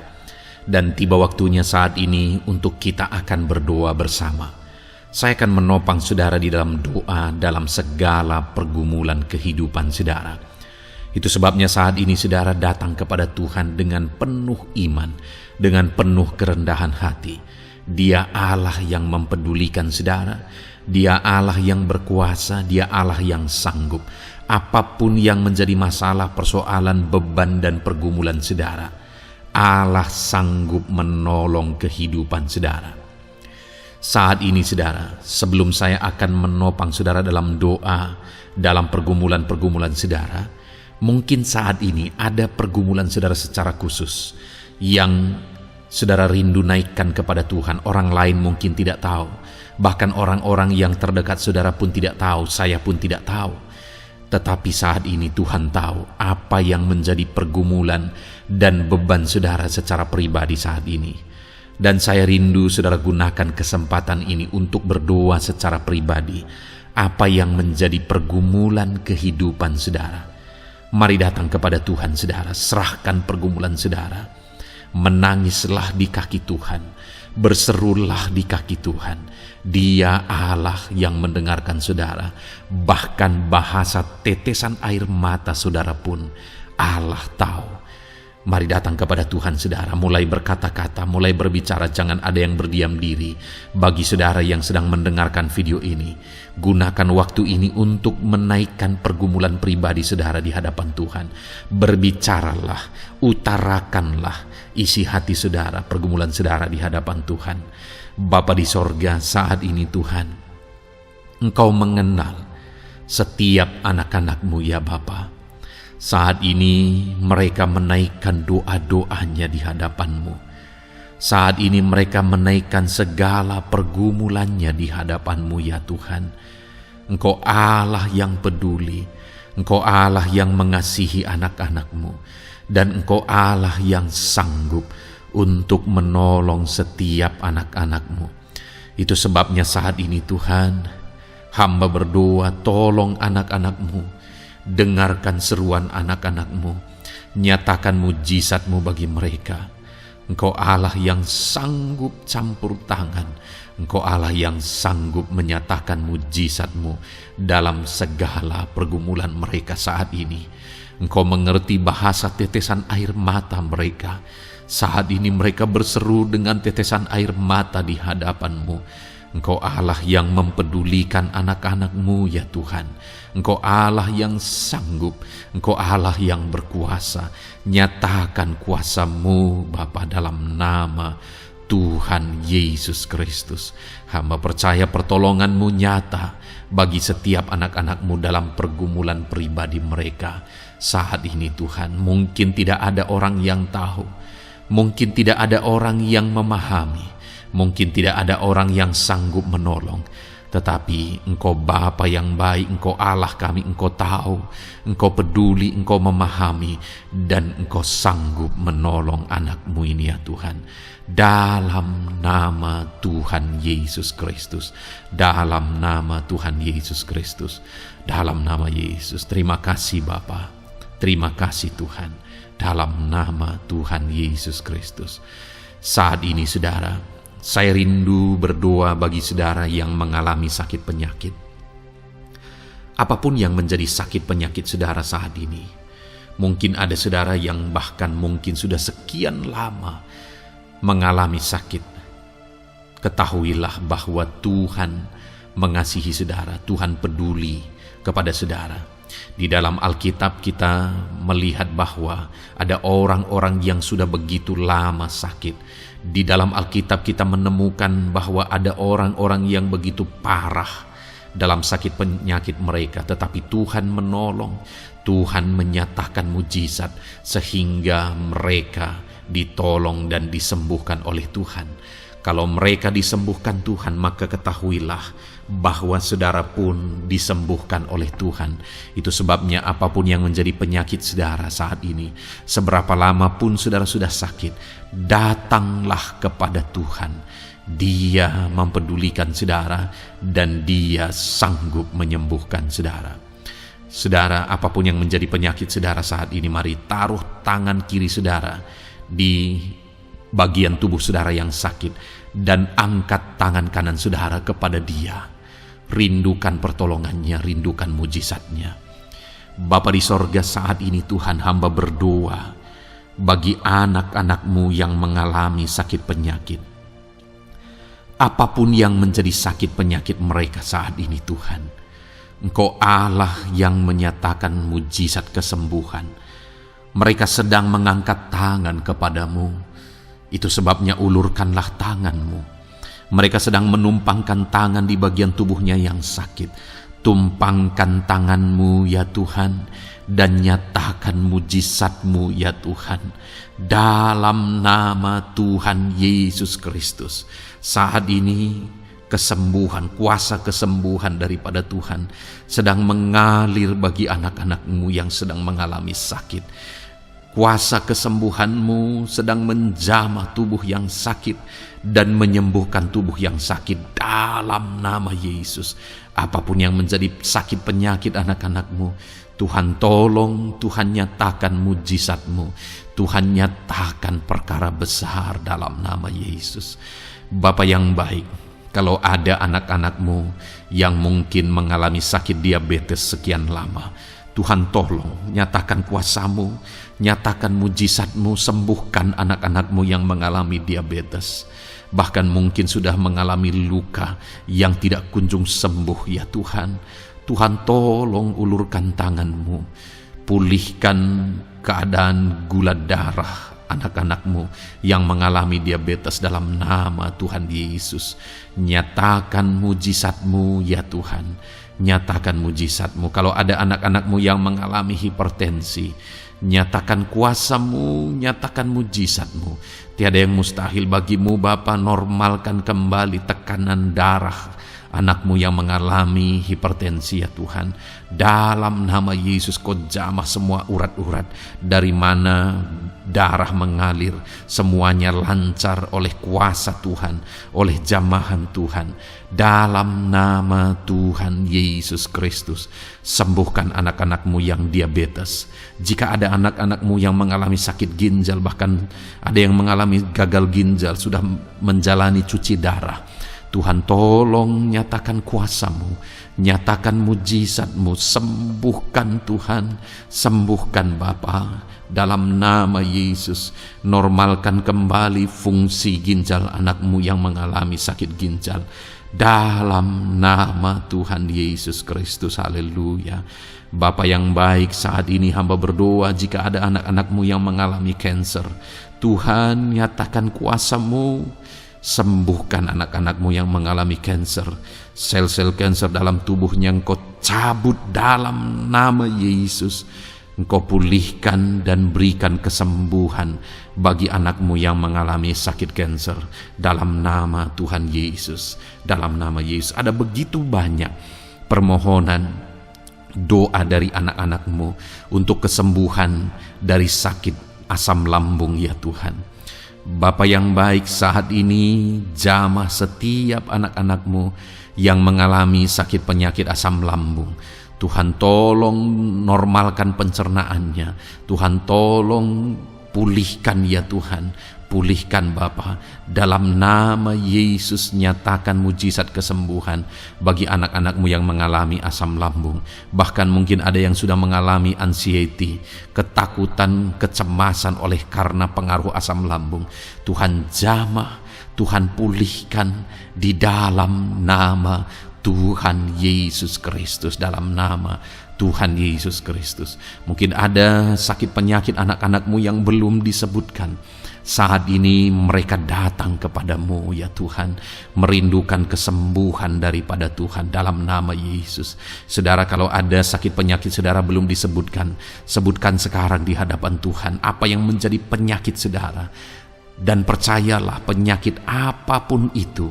Dan tiba waktunya saat ini untuk kita akan berdoa bersama. Saya akan menopang saudara di dalam doa dalam segala pergumulan kehidupan saudara. Itu sebabnya saat ini saudara datang kepada Tuhan dengan penuh iman, dengan penuh kerendahan hati. Dia Allah yang mempedulikan saudara. Dia Allah yang berkuasa. Dia Allah yang sanggup. Apapun yang menjadi masalah, persoalan, beban, dan pergumulan saudara, Allah sanggup menolong kehidupan saudara. Saat ini saudara, sebelum saya akan menopang saudara dalam doa, dalam pergumulan-pergumulan saudara, mungkin saat ini ada pergumulan saudara secara khusus yang saudara rindu naikkan kepada Tuhan. Orang lain mungkin tidak tahu, bahkan orang-orang yang terdekat saudara pun tidak tahu, saya pun tidak tahu. Tetapi saat ini Tuhan tahu apa yang menjadi pergumulan dan beban saudara secara pribadi saat ini. Dan saya rindu saudara gunakan kesempatan ini untuk berdoa secara pribadi apa yang menjadi pergumulan kehidupan saudara. Mari datang kepada Tuhan saudara, serahkan pergumulan saudara. Menangislah di kaki Tuhan, berserulah di kaki Tuhan. Dia Allah yang mendengarkan saudara. Bahkan bahasa tetesan air mata saudara pun Allah tahu. Mari datang kepada Tuhan saudara, mulai berkata-kata, mulai berbicara, jangan ada yang berdiam diri. Bagi saudara yang sedang mendengarkan video ini, gunakan waktu ini untuk menaikkan pergumulan pribadi saudara di hadapan Tuhan. Berbicaralah, utarakanlah isi hati saudara, pergumulan saudara di hadapan Tuhan. Bapa di sorga, saat ini Tuhan, Engkau mengenal setiap anak-anak-Mu ya Bapa. Saat ini mereka menaikkan doa-doanya di hadapan-Mu. Saat ini mereka menaikkan segala pergumulannya di hadapan-Mu ya Tuhan. Engkau Allah yang peduli, Engkau Allah yang mengasihi anak-anak-Mu, dan Engkau Allah yang sanggup untuk menolong setiap anak-anak-Mu. Itu sebabnya saat ini Tuhan, hamba berdoa, tolong anak-anak-Mu. Dengarkan seruan anak-anak-Mu, nyatakan mujizat-Mu bagi mereka. Engkau Allah yang sanggup campur tangan, Engkau Allah yang sanggup menyatakan mujizat-Mu dalam segala pergumulan mereka saat ini. Engkau mengerti bahasa tetesan air mata mereka. Saat ini mereka berseru dengan tetesan air mata di hadapan-Mu. Engkau Allah yang mempedulikan anak-anak-Mu ya Tuhan. Engkau Allah yang sanggup, Engkau Allah yang berkuasa. Nyatakan kuasa-Mu Bapa dalam nama Tuhan Yesus Kristus. Hamba percaya pertolongan-Mu nyata bagi setiap anak-anak-Mu dalam pergumulan pribadi mereka saat ini Tuhan. Mungkin tidak ada orang yang tahu, mungkin tidak ada orang yang memahami, mungkin tidak ada orang yang sanggup menolong. Tetapi Engkau Bapa yang baik, Engkau Allah kami, Engkau tahu, Engkau peduli, Engkau memahami, dan Engkau sanggup menolong anak-Mu ini ya Tuhan. Dalam nama Tuhan Yesus Kristus, dalam nama Tuhan Yesus Kristus, dalam nama Yesus. Terima kasih Bapa, terima kasih Tuhan, dalam nama Tuhan Yesus Kristus. Saat ini saudara, saya rindu berdoa bagi saudara yang mengalami sakit penyakit. Apapun yang menjadi sakit penyakit saudara saat ini, mungkin ada saudara yang bahkan mungkin sudah sekian lama mengalami sakit. Ketahuilah bahwa Tuhan mengasihi saudara, Tuhan peduli kepada saudara. Di dalam Alkitab kita melihat bahwa ada orang-orang yang sudah begitu lama sakit. Di dalam Alkitab kita menemukan bahwa ada orang-orang yang begitu parah dalam sakit penyakit mereka, tetapi Tuhan menolong, Tuhan menyatakan mujizat sehingga mereka ditolong dan disembuhkan oleh Tuhan. Kalau mereka disembuhkan Tuhan, maka ketahuilah bahwa saudara pun disembuhkan oleh Tuhan. Itu sebabnya apapun yang menjadi penyakit saudara saat ini, seberapa lama pun saudara sudah sakit, datanglah kepada Tuhan. Dia mempedulikan saudara dan Dia sanggup menyembuhkan saudara. Saudara, apapun yang menjadi penyakit saudara saat ini, mari taruh tangan kiri saudara di bagian tubuh saudara yang sakit dan angkat tangan kanan saudara kepada Dia. Rindukan pertolongannya, rindukan mujizatnya. Bapa di sorga, saat ini Tuhan hamba berdoa bagi anak-anak-Mu yang mengalami sakit penyakit. Apapun yang menjadi sakit penyakit mereka saat ini Tuhan, Engkau Allah yang menyatakan mujizat kesembuhan. Mereka sedang mengangkat tangan kepadamu. Itu sebabnya ulurkanlah tangan-Mu. Mereka sedang menumpangkan tangan di bagian tubuhnya yang sakit. Tumpangkan tangan-Mu ya Tuhan, dan nyatakan mujizat-Mu ya Tuhan. Dalam nama Tuhan Yesus Kristus, saat ini kesembuhan, kuasa kesembuhan daripada Tuhan sedang mengalir bagi anak-anak-Mu yang sedang mengalami sakit. Kuasa kesembuhan-Mu sedang menjamah tubuh yang sakit dan menyembuhkan tubuh yang sakit dalam nama Yesus. Apapun yang menjadi sakit penyakit anak-anak-Mu, Tuhan tolong, Tuhan nyatakan mujizat-Mu, Tuhan nyatakan perkara besar dalam nama Yesus. Bapa yang baik, kalau ada anak-anak-Mu yang mungkin mengalami sakit diabetes sekian lama, Tuhan tolong, nyatakan kuasa-Mu, nyatakan mujizat-Mu, sembuhkan anak-anak-Mu yang mengalami diabetes. Bahkan mungkin sudah mengalami luka yang tidak kunjung sembuh ya Tuhan. Tuhan tolong ulurkan tangan-Mu, pulihkan keadaan gula darah anak-anak-Mu yang mengalami diabetes dalam nama Tuhan Yesus. Nyatakan mujizat-Mu ya Tuhan, nyatakan mujizat-Mu. Kalau ada anak-anak-Mu yang mengalami hipertensi, nyatakan kuasa-Mu, nyatakan mujizat-Mu. Tiada yang mustahil bagi-Mu Bapa. Normalkan kembali tekanan darah anak-Mu yang mengalami hipertensi ya Tuhan. Dalam nama Yesus, Kau jamah semua urat-urat dari mana darah mengalir, semuanya lancar oleh kuasa Tuhan, oleh jamahan Tuhan. Dalam nama Tuhan Yesus Kristus, sembuhkan anak-anak-Mu yang diabetes. Jika ada anak-anak-Mu yang mengalami sakit ginjal, bahkan ada yang mengalami gagal ginjal, sudah menjalani cuci darah, Tuhan tolong nyatakan kuasa-Mu, nyatakan mujizat-Mu, sembuhkan Tuhan, sembuhkan Bapa. Dalam nama Yesus, normalkan kembali fungsi ginjal anak-Mu yang mengalami sakit ginjal. dalam nama Tuhan Yesus Kristus. Haleluya. Bapa yang baik, saat ini hamba berdoa jika ada anak-anak-Mu yang mengalami kanker, Tuhan nyatakan kuasa-Mu, sembuhkan anak-anak-Mu yang mengalami kanker. Sel-sel kanker dalam tubuhnya Engkau cabut dalam nama Yesus. Engkau pulihkan dan berikan kesembuhan bagi anak-Mu yang mengalami sakit kanker dalam nama Tuhan Yesus. Dalam nama Yesus. Ada begitu banyak permohonan doa dari anak-anak-Mu untuk kesembuhan dari sakit asam lambung ya Tuhan. Bapa yang baik, saat ini jamah setiap anak-anak-Mu yang mengalami sakit penyakit asam lambung. Tuhan tolong normalkan pencernaannya. Tuhan tolong pulihkan ya Tuhan. Pulihkan Bapa. Dalam nama Yesus nyatakan mujizat kesembuhan bagi anak-anak-Mu yang mengalami asam lambung. Bahkan mungkin ada yang sudah mengalami anxiety, ketakutan, kecemasan oleh karena pengaruh asam lambung. Tuhan jamah, Tuhan pulihkan di dalam nama Tuhan Yesus Kristus. Dalam nama Tuhan Yesus Kristus. Mungkin ada sakit penyakit anak-anak-Mu yang belum disebutkan. Saat ini mereka datang kepadamu ya Tuhan, merindukan kesembuhan daripada Tuhan dalam nama Yesus. Saudara, kalau ada sakit penyakit saudara belum disebutkan, sebutkan sekarang di hadapan Tuhan apa yang menjadi penyakit saudara. Dan percayalah, penyakit apapun itu,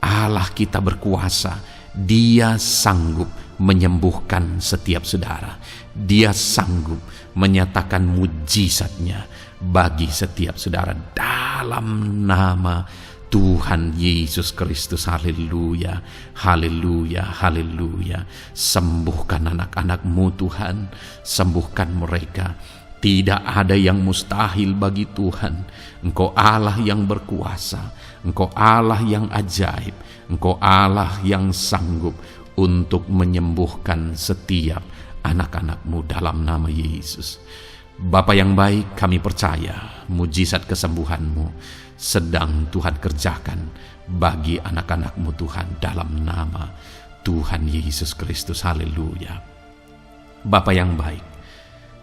Allah kita berkuasa. Dia sanggup menyembuhkan setiap saudara. Dia sanggup menyatakan mujizatnya bagi setiap saudara dalam nama Tuhan Yesus Kristus. Haleluya, haleluya, haleluya. Sembuhkan anak-anak-Mu Tuhan, sembuhkan mereka. Tidak ada yang mustahil bagi Tuhan. Engkau Allah yang berkuasa, Engkau Allah yang ajaib, Engkau Allah yang sanggup untuk menyembuhkan setiap anak-anak-Mu dalam nama Yesus. Bapa yang baik, kami percaya mujizat kesembuhan-Mu sedang Tuhan kerjakan bagi anak-anak-Mu Tuhan dalam nama Tuhan Yesus Kristus. Haleluya. Bapa yang baik,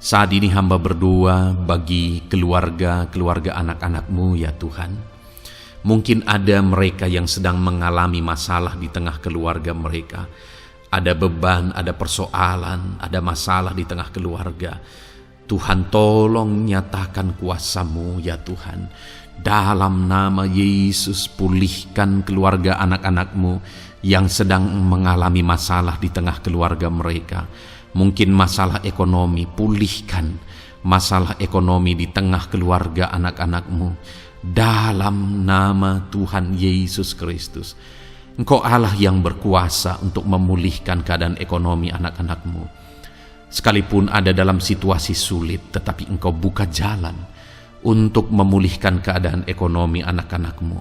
saat ini hamba berdoa bagi keluarga anak-anak-Mu ya Tuhan. Mungkin ada mereka yang sedang mengalami masalah di tengah keluarga mereka. Ada beban, ada persoalan, ada masalah di tengah keluarga. Tuhan tolong nyatakan kuasa-Mu ya Tuhan. Dalam nama Yesus, pulihkan keluarga anak-anak-Mu yang sedang mengalami masalah di tengah keluarga mereka. Mungkin masalah ekonomi, pulihkan masalah ekonomi di tengah keluarga anak-anak-Mu. Dalam nama Tuhan Yesus Kristus. Engkau Allah yang berkuasa untuk memulihkan keadaan ekonomi anak-anak-Mu. Sekalipun ada dalam situasi sulit, tetapi Engkau buka jalan untuk memulihkan keadaan ekonomi anak-anak-Mu.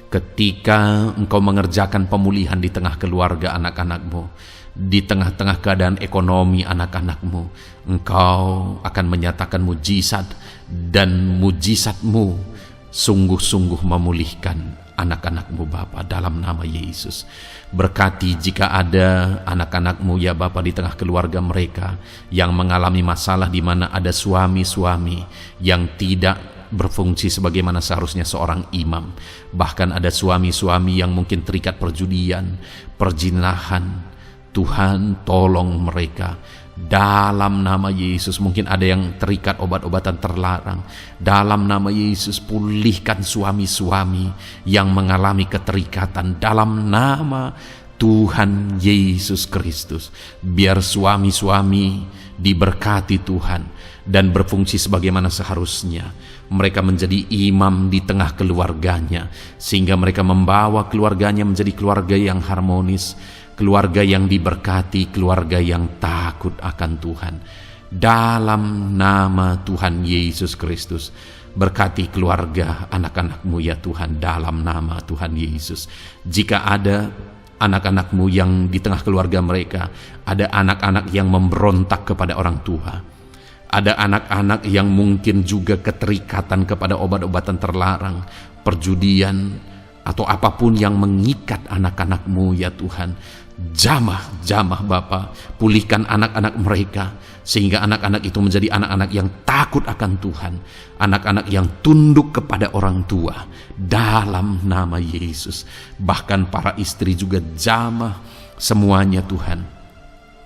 Ketika Engkau mengerjakan pemulihan di tengah keluarga anak-anak-Mu, di tengah-tengah keadaan ekonomi anak-anak-Mu, Engkau akan menyatakan mujizat, dan mujizat-Mu sungguh-sungguh memulihkan anak-anak-Mu Bapa dalam nama Yesus. Berkati jika ada anak-anak-Mu ya Bapa di tengah keluarga mereka yang mengalami masalah di mana ada suami-suami yang tidak berfungsi sebagaimana seharusnya seorang imam. Bahkan ada suami-suami yang mungkin terikat perjudian, perjinahan. Tuhan tolong mereka dalam nama Yesus. Mungkin ada yang terikat obat-obatan terlarang. Dalam nama Yesus, pulihkan suami-suami yang mengalami keterikatan dalam nama Tuhan Yesus Kristus. Biar suami-suami diberkati Tuhan dan berfungsi sebagaimana seharusnya. Mereka menjadi imam di tengah keluarganya, sehingga mereka membawa keluarganya menjadi keluarga yang harmonis, keluarga yang diberkati, keluarga yang takut akan Tuhan. Dalam nama Tuhan Yesus Kristus, berkati keluarga anak-anak-Mu ya Tuhan, dalam nama Tuhan Yesus. Jika ada anak-anak-Mu yang di tengah keluarga mereka, ada anak-anak yang memberontak kepada orang tua, ada anak-anak yang mungkin juga keterikatan kepada obat-obatan terlarang, perjudian, atau apapun yang mengikat anak-anak-Mu ya Tuhan, jamah Bapa, pulihkan anak-anak mereka, sehingga anak-anak itu menjadi anak-anak yang takut akan Tuhan, anak-anak yang tunduk kepada orang tua, dalam nama Yesus. Bahkan para istri juga jamah semuanya Tuhan,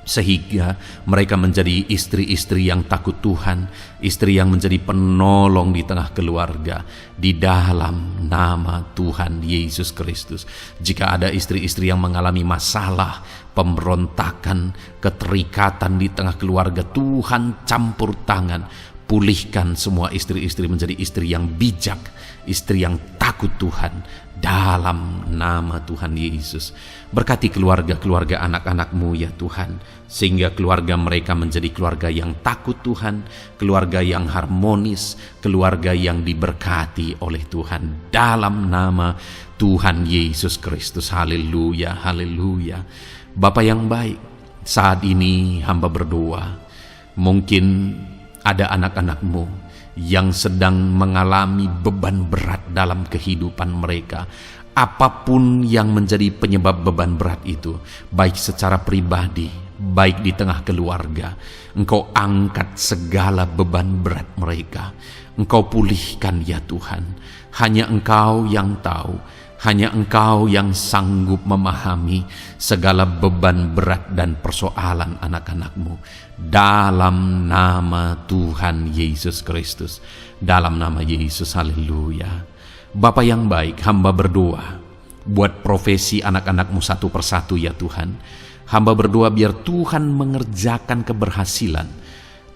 sehingga mereka menjadi istri-istri yang takut Tuhan, istri yang menjadi penolong di tengah keluarga, di dalam nama Tuhan Yesus Kristus. Jika ada istri-istri yang mengalami masalah, pemberontakan, keterikatan di tengah keluarga, Tuhan campur tangan, pulihkan semua istri-istri menjadi istri yang bijak, istri yang takut Tuhan, dalam nama Tuhan Yesus. Berkati keluarga-keluarga anak-anak-Mu ya Tuhan, sehingga keluarga mereka menjadi keluarga yang takut Tuhan, keluarga yang harmonis, keluarga yang diberkati oleh Tuhan, dalam nama Tuhan Yesus Kristus. Haleluya, haleluya. Bapa yang baik, saat ini hamba berdoa, mungkin ada anak-anak-Mu yang sedang mengalami beban berat dalam kehidupan mereka. Apapun yang menjadi penyebab beban berat itu, baik secara pribadi, baik di tengah keluarga, Engkau angkat segala beban berat mereka. Engkau pulihkan ya Tuhan. Hanya Engkau yang tahu, hanya Engkau yang sanggup memahami segala beban berat dan persoalan anak-anak-Mu. Dalam nama Tuhan Yesus Kristus, dalam nama Yesus, haleluya. Bapa yang baik, hamba berdoa buat profesi anak-anak-Mu satu persatu ya Tuhan. Hamba berdoa biar Tuhan mengerjakan keberhasilan,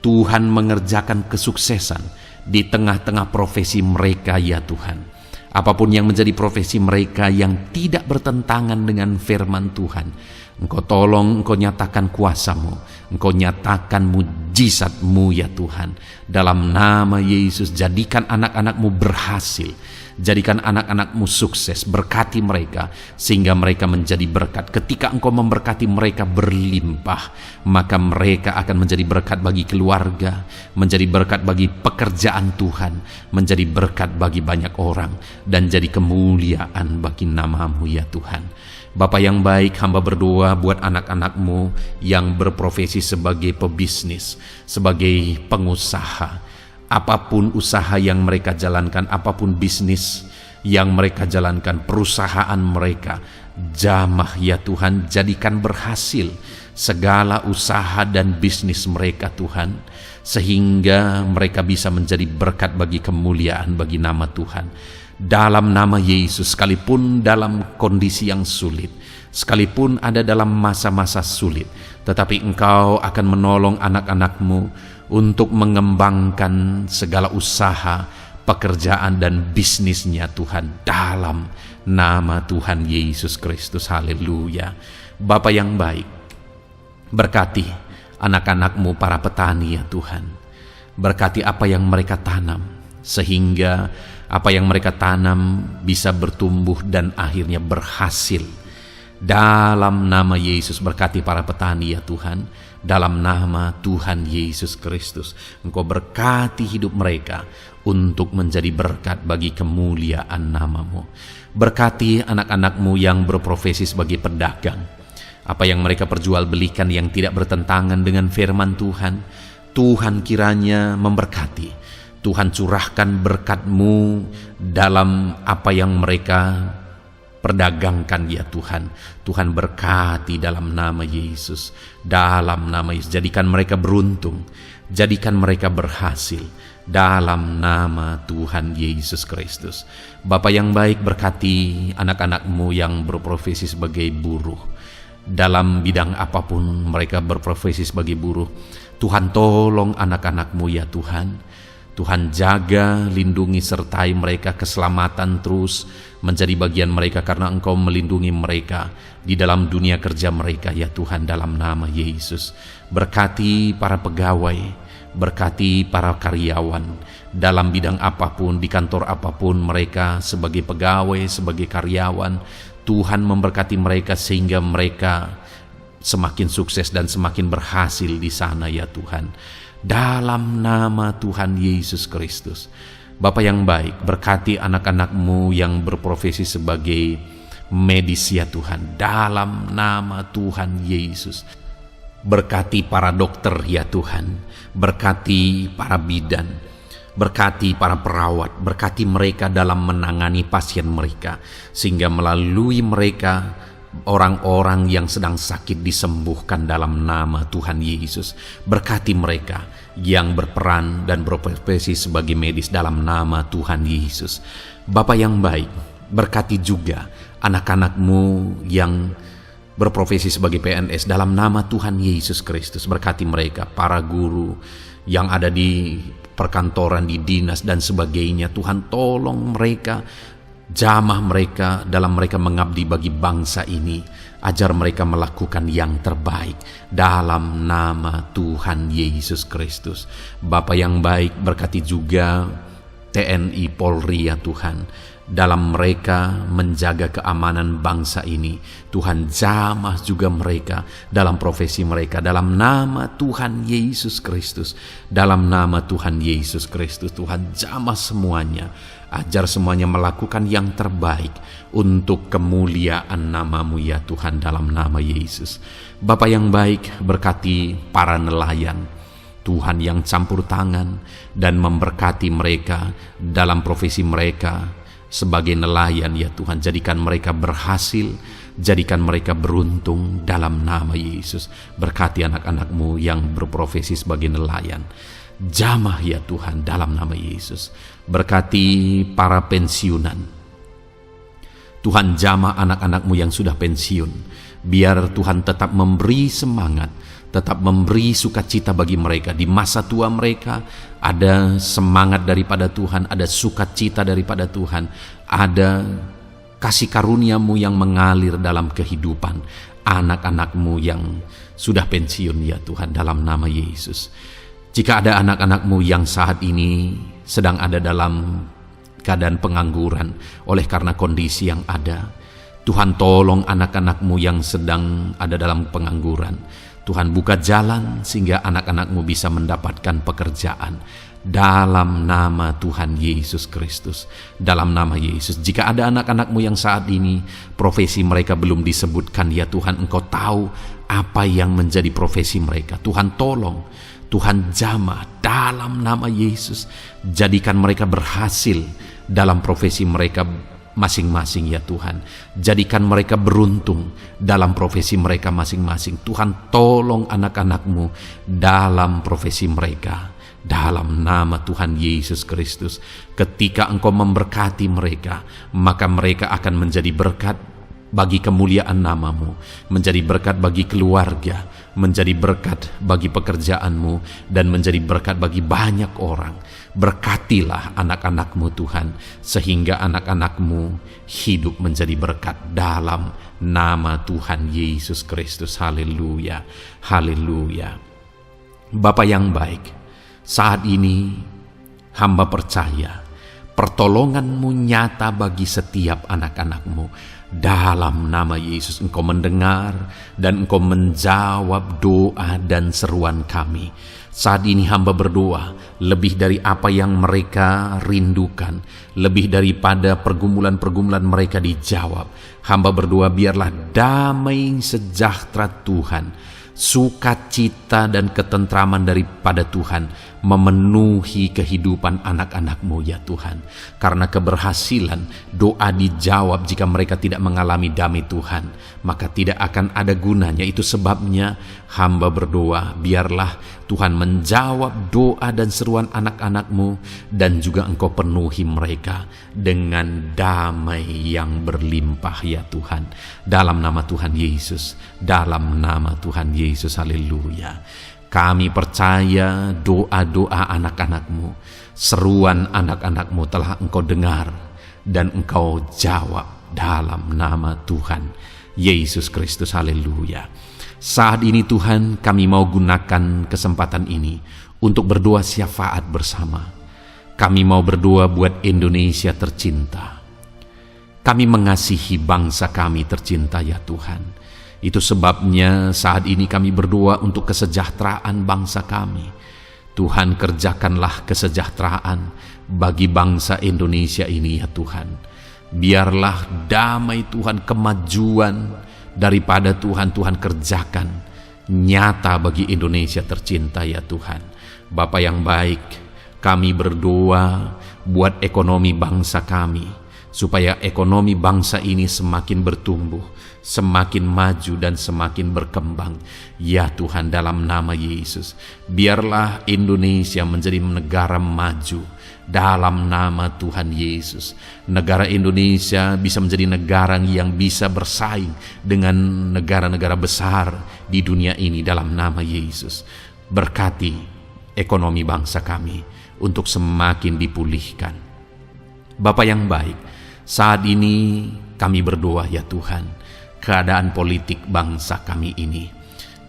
Tuhan mengerjakan kesuksesan di tengah-tengah profesi mereka ya Tuhan. Apapun yang menjadi profesi mereka yang tidak bertentangan dengan firman Tuhan, Engkau tolong, Engkau nyatakan kuasa-Mu, Engkau nyatakan mujizat-Mu ya Tuhan. Dalam nama Yesus, jadikan anak-anak-Mu berhasil, jadikan anak-anak-Mu sukses, berkati mereka sehingga mereka menjadi berkat. Ketika Engkau memberkati mereka berlimpah, maka mereka akan menjadi berkat bagi keluarga, menjadi berkat bagi pekerjaan Tuhan, menjadi berkat bagi banyak orang, dan jadi kemuliaan bagi nama-Mu ya Tuhan. Bapa yang baik, hamba berdoa buat anak-anak-Mu yang berprofesi sebagai pebisnis, sebagai pengusaha. Apapun usaha yang mereka jalankan, apapun bisnis yang mereka jalankan, perusahaan mereka, jamah ya Tuhan, jadikan berhasil segala usaha dan bisnis mereka Tuhan, sehingga mereka bisa menjadi berkat bagi kemuliaan bagi nama Tuhan. Dalam nama Yesus, sekalipun dalam kondisi yang sulit, sekalipun ada dalam masa-masa sulit, tetapi Engkau akan menolong anak-anak-Mu untuk mengembangkan segala usaha, pekerjaan dan bisnisnya Tuhan, dalam nama Tuhan Yesus Kristus. Haleluya. Bapa yang baik, berkati anak-anak-Mu para petani ya Tuhan. Berkati apa yang mereka tanam, sehingga apa yang mereka tanam bisa bertumbuh dan akhirnya berhasil. Dalam nama Yesus, berkati para petani ya Tuhan. Dalam nama Tuhan Yesus Kristus, Engkau berkati hidup mereka untuk menjadi berkat bagi kemuliaan nama-Mu. Berkati anak-anak-Mu yang berprofesi sebagai pedagang. Apa yang mereka perjualbelikan yang tidak bertentangan dengan firman Tuhan, Tuhan kiranya memberkati. Tuhan curahkan berkat-Mu dalam apa yang mereka perdagangkan ya Tuhan. Tuhan berkati dalam nama Yesus, dalam nama Yesus. Jadikan mereka beruntung, jadikan mereka berhasil, dalam nama Tuhan Yesus Kristus. Bapa yang baik, berkati anak-anak-Mu yang berprofesi sebagai buruh. Dalam bidang apapun mereka berprofesi sebagai buruh, Tuhan tolong anak-anak-Mu ya Tuhan. Tuhan jaga, lindungi, sertai mereka, keselamatan terus menjadi bagian mereka karena Engkau melindungi mereka di dalam dunia kerja mereka ya Tuhan, dalam nama Yesus. Berkati para pegawai, berkati para karyawan dalam bidang apapun, di kantor apapun mereka sebagai pegawai, sebagai karyawan. Tuhan memberkati mereka sehingga mereka semakin sukses dan semakin berhasil di sana ya Tuhan. Dalam nama Tuhan Yesus Kristus, Bapa yang baik, berkati anak-anak-Mu yang berprofesi sebagai medis ya Tuhan, dalam nama Tuhan Yesus. Berkati para dokter ya Tuhan, berkati para bidan, berkati para perawat, berkati mereka dalam menangani pasien mereka, sehingga melalui mereka orang-orang yang sedang sakit disembuhkan dalam nama Tuhan Yesus. Berkati mereka yang berperan dan berprofesi sebagai medis dalam nama Tuhan Yesus. Bapa yang baik, berkati juga anak-anak-Mu yang berprofesi sebagai PNS dalam nama Tuhan Yesus Kristus. Berkati mereka, para guru yang ada di perkantoran, di dinas dan sebagainya. Tuhan, tolong mereka, jamah mereka dalam mereka mengabdi bagi bangsa ini. Ajar mereka melakukan yang terbaik dalam nama Tuhan Yesus Kristus. Bapa yang baik, berkati juga TNI Polri ya Tuhan, dalam mereka menjaga keamanan bangsa ini. Tuhan, jamah juga mereka dalam profesi mereka dalam nama Tuhan Yesus Kristus. Dalam nama Tuhan Yesus Kristus, Tuhan, jamah semuanya. Ajar semuanya melakukan yang terbaik untuk kemuliaan nama-Mu ya Tuhan, dalam nama Yesus. Bapa yang baik, berkati para nelayan Tuhan yang campur tangan dan memberkati mereka dalam profesi mereka sebagai nelayan ya Tuhan. Jadikan mereka berhasil, jadikan mereka beruntung dalam nama Yesus. Berkati anak-anak-Mu yang berprofesi sebagai nelayan, jamah ya Tuhan dalam nama Yesus. Berkati para pensiunan Tuhan, jamah anak-anak-Mu yang sudah pensiun. Biar Tuhan tetap memberi semangat, tetap memberi sukacita bagi mereka. Di masa tua mereka ada semangat daripada Tuhan, ada sukacita daripada Tuhan, ada kasih karunia-Mu yang mengalir dalam kehidupan anak-anak-Mu yang sudah pensiun ya Tuhan, dalam nama Yesus. Jika ada anak-anak-Mu yang saat ini sedang ada dalam keadaan pengangguran oleh karena kondisi yang ada, Tuhan, tolong anak-anak-Mu yang sedang ada dalam pengangguran. Tuhan, buka jalan sehingga anak-anak-Mu bisa mendapatkan pekerjaan dalam nama Tuhan Yesus Kristus. Dalam nama Yesus. Jika ada anak-anak-Mu yang saat ini profesi mereka belum disebutkan ya Tuhan, Engkau tahu apa yang menjadi profesi mereka. Tuhan, tolong, Tuhan, jamah dalam nama Yesus. Jadikan mereka berhasil dalam profesi mereka masing-masing ya Tuhan. Jadikan mereka beruntung dalam profesi mereka masing-masing. Tuhan, tolong anak-anak-Mu dalam profesi mereka dalam nama Tuhan Yesus Kristus. Ketika Engkau memberkati mereka, maka mereka akan menjadi berkat bagi kemuliaan nama-Mu, menjadi berkat bagi keluarga, menjadi berkat bagi pekerjaan-Mu, dan menjadi berkat bagi banyak orang. Berkatilah anak-anak-Mu Tuhan, sehingga anak-anak-Mu hidup menjadi berkat dalam nama Tuhan Yesus Kristus. Haleluya, haleluya. Bapa yang baik, saat ini hamba percaya pertolongan-Mu nyata bagi setiap anak-anak-Mu. Dalam nama Yesus, Engkau mendengar dan Engkau menjawab doa dan seruan kami. Saat ini hamba berdoa lebih dari apa yang mereka rindukan, lebih daripada pergumulan-pergumulan mereka dijawab. Hamba berdoa biarlah damai sejahtera Tuhan, sukacita dan ketentraman daripada Tuhan memenuhi kehidupan anak-anak-Mu ya Tuhan. Karena keberhasilan doa dijawab jika mereka tidak mengalami damai Tuhan, maka tidak akan ada gunanya. Itu sebabnya hamba berdoa biarlah Tuhan menjawab doa dan seruan anak-anak-Mu, dan juga Engkau penuhi mereka dengan damai yang berlimpah ya Tuhan. Dalam nama Tuhan Yesus, dalam nama Tuhan Yesus, haleluya. Kami percaya doa-doa anak-anak-Mu, seruan anak-anak-Mu telah Engkau dengar dan Engkau jawab dalam nama Tuhan Yesus Kristus, haleluya. Saat ini Tuhan, kami mau gunakan kesempatan ini untuk berdoa syafaat bersama. Kami mau berdoa buat Indonesia tercinta. Kami mengasihi bangsa kami tercinta ya Tuhan. Itu sebabnya saat ini kami berdoa untuk kesejahteraan bangsa kami. Tuhan, kerjakanlah kesejahteraan bagi bangsa Indonesia ini ya Tuhan. Biarlah damai Tuhan, kemajuan daripada Tuhan kerjakan nyata bagi Indonesia tercinta ya Tuhan. Bapa yang baik, kami berdoa buat ekonomi bangsa kami, supaya ekonomi bangsa ini semakin bertumbuh, semakin maju dan semakin berkembang. Ya Tuhan, dalam nama Yesus, biarlah Indonesia menjadi negara maju dalam nama Tuhan Yesus. Negara Indonesia bisa menjadi negara yang bisa bersaing dengan negara-negara besar di dunia ini dalam nama Yesus. Berkati ekonomi bangsa kami untuk semakin dipulihkan. Bapa yang baik, saat ini kami berdoa ya Tuhan, keadaan politik bangsa kami ini.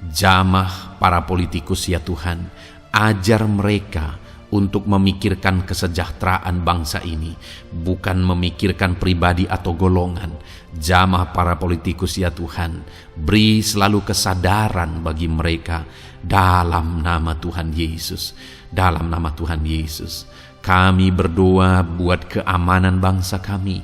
Jamah para politikus ya Tuhan, ajar mereka untuk memikirkan kesejahteraan bangsa ini, bukan memikirkan pribadi atau golongan. Jamah para politikus ya Tuhan, beri selalu kesadaran bagi mereka dalam nama Tuhan Yesus. Dalam nama Tuhan Yesus, kami berdoa buat keamanan bangsa kami.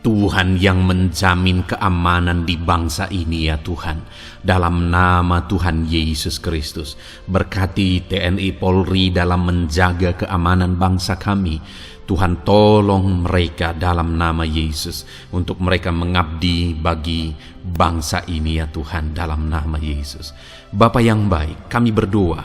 Tuhan yang menjamin keamanan di bangsa ini ya Tuhan. Dalam nama Tuhan Yesus Kristus, berkati TNI Polri dalam menjaga keamanan bangsa kami. Tuhan, tolong mereka dalam nama Yesus untuk mereka mengabdi bagi bangsa ini ya Tuhan, dalam nama Yesus. Bapa yang baik, kami berdoa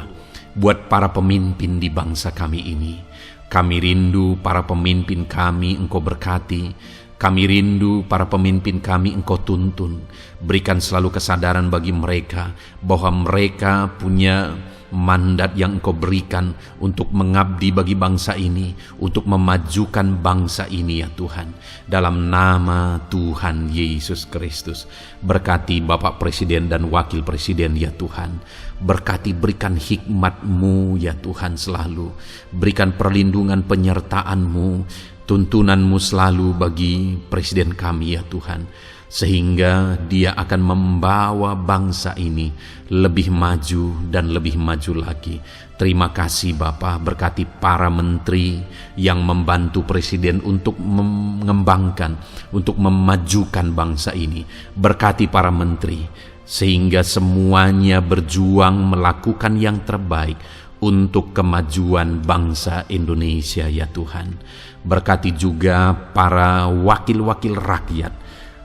buat para pemimpin di bangsa kami ini. Kami rindu para pemimpin kami Engkau berkati. Kami rindu para pemimpin kami Engkau tuntun. Berikan selalu kesadaran bagi mereka bahwa mereka punya mandat yang Engkau berikan untuk mengabdi bagi bangsa ini, untuk memajukan bangsa ini ya Tuhan. Dalam nama Tuhan Yesus Kristus, berkati Bapak Presiden dan Wakil Presiden ya Tuhan. Berkati, berikan hikmat-Mu ya Tuhan selalu. Berikan perlindungan penyertaan-Mu, tuntunan-Mu selalu bagi Presiden kami ya Tuhan, sehingga dia akan membawa bangsa ini lebih maju dan lebih maju lagi. Terima kasih Bapa, berkati para menteri yang membantu Presiden untuk mengembangkan, untuk memajukan bangsa ini. Berkati para menteri, sehingga semuanya berjuang melakukan yang terbaik untuk kemajuan bangsa Indonesia ya Tuhan. Berkati juga para wakil-wakil rakyat,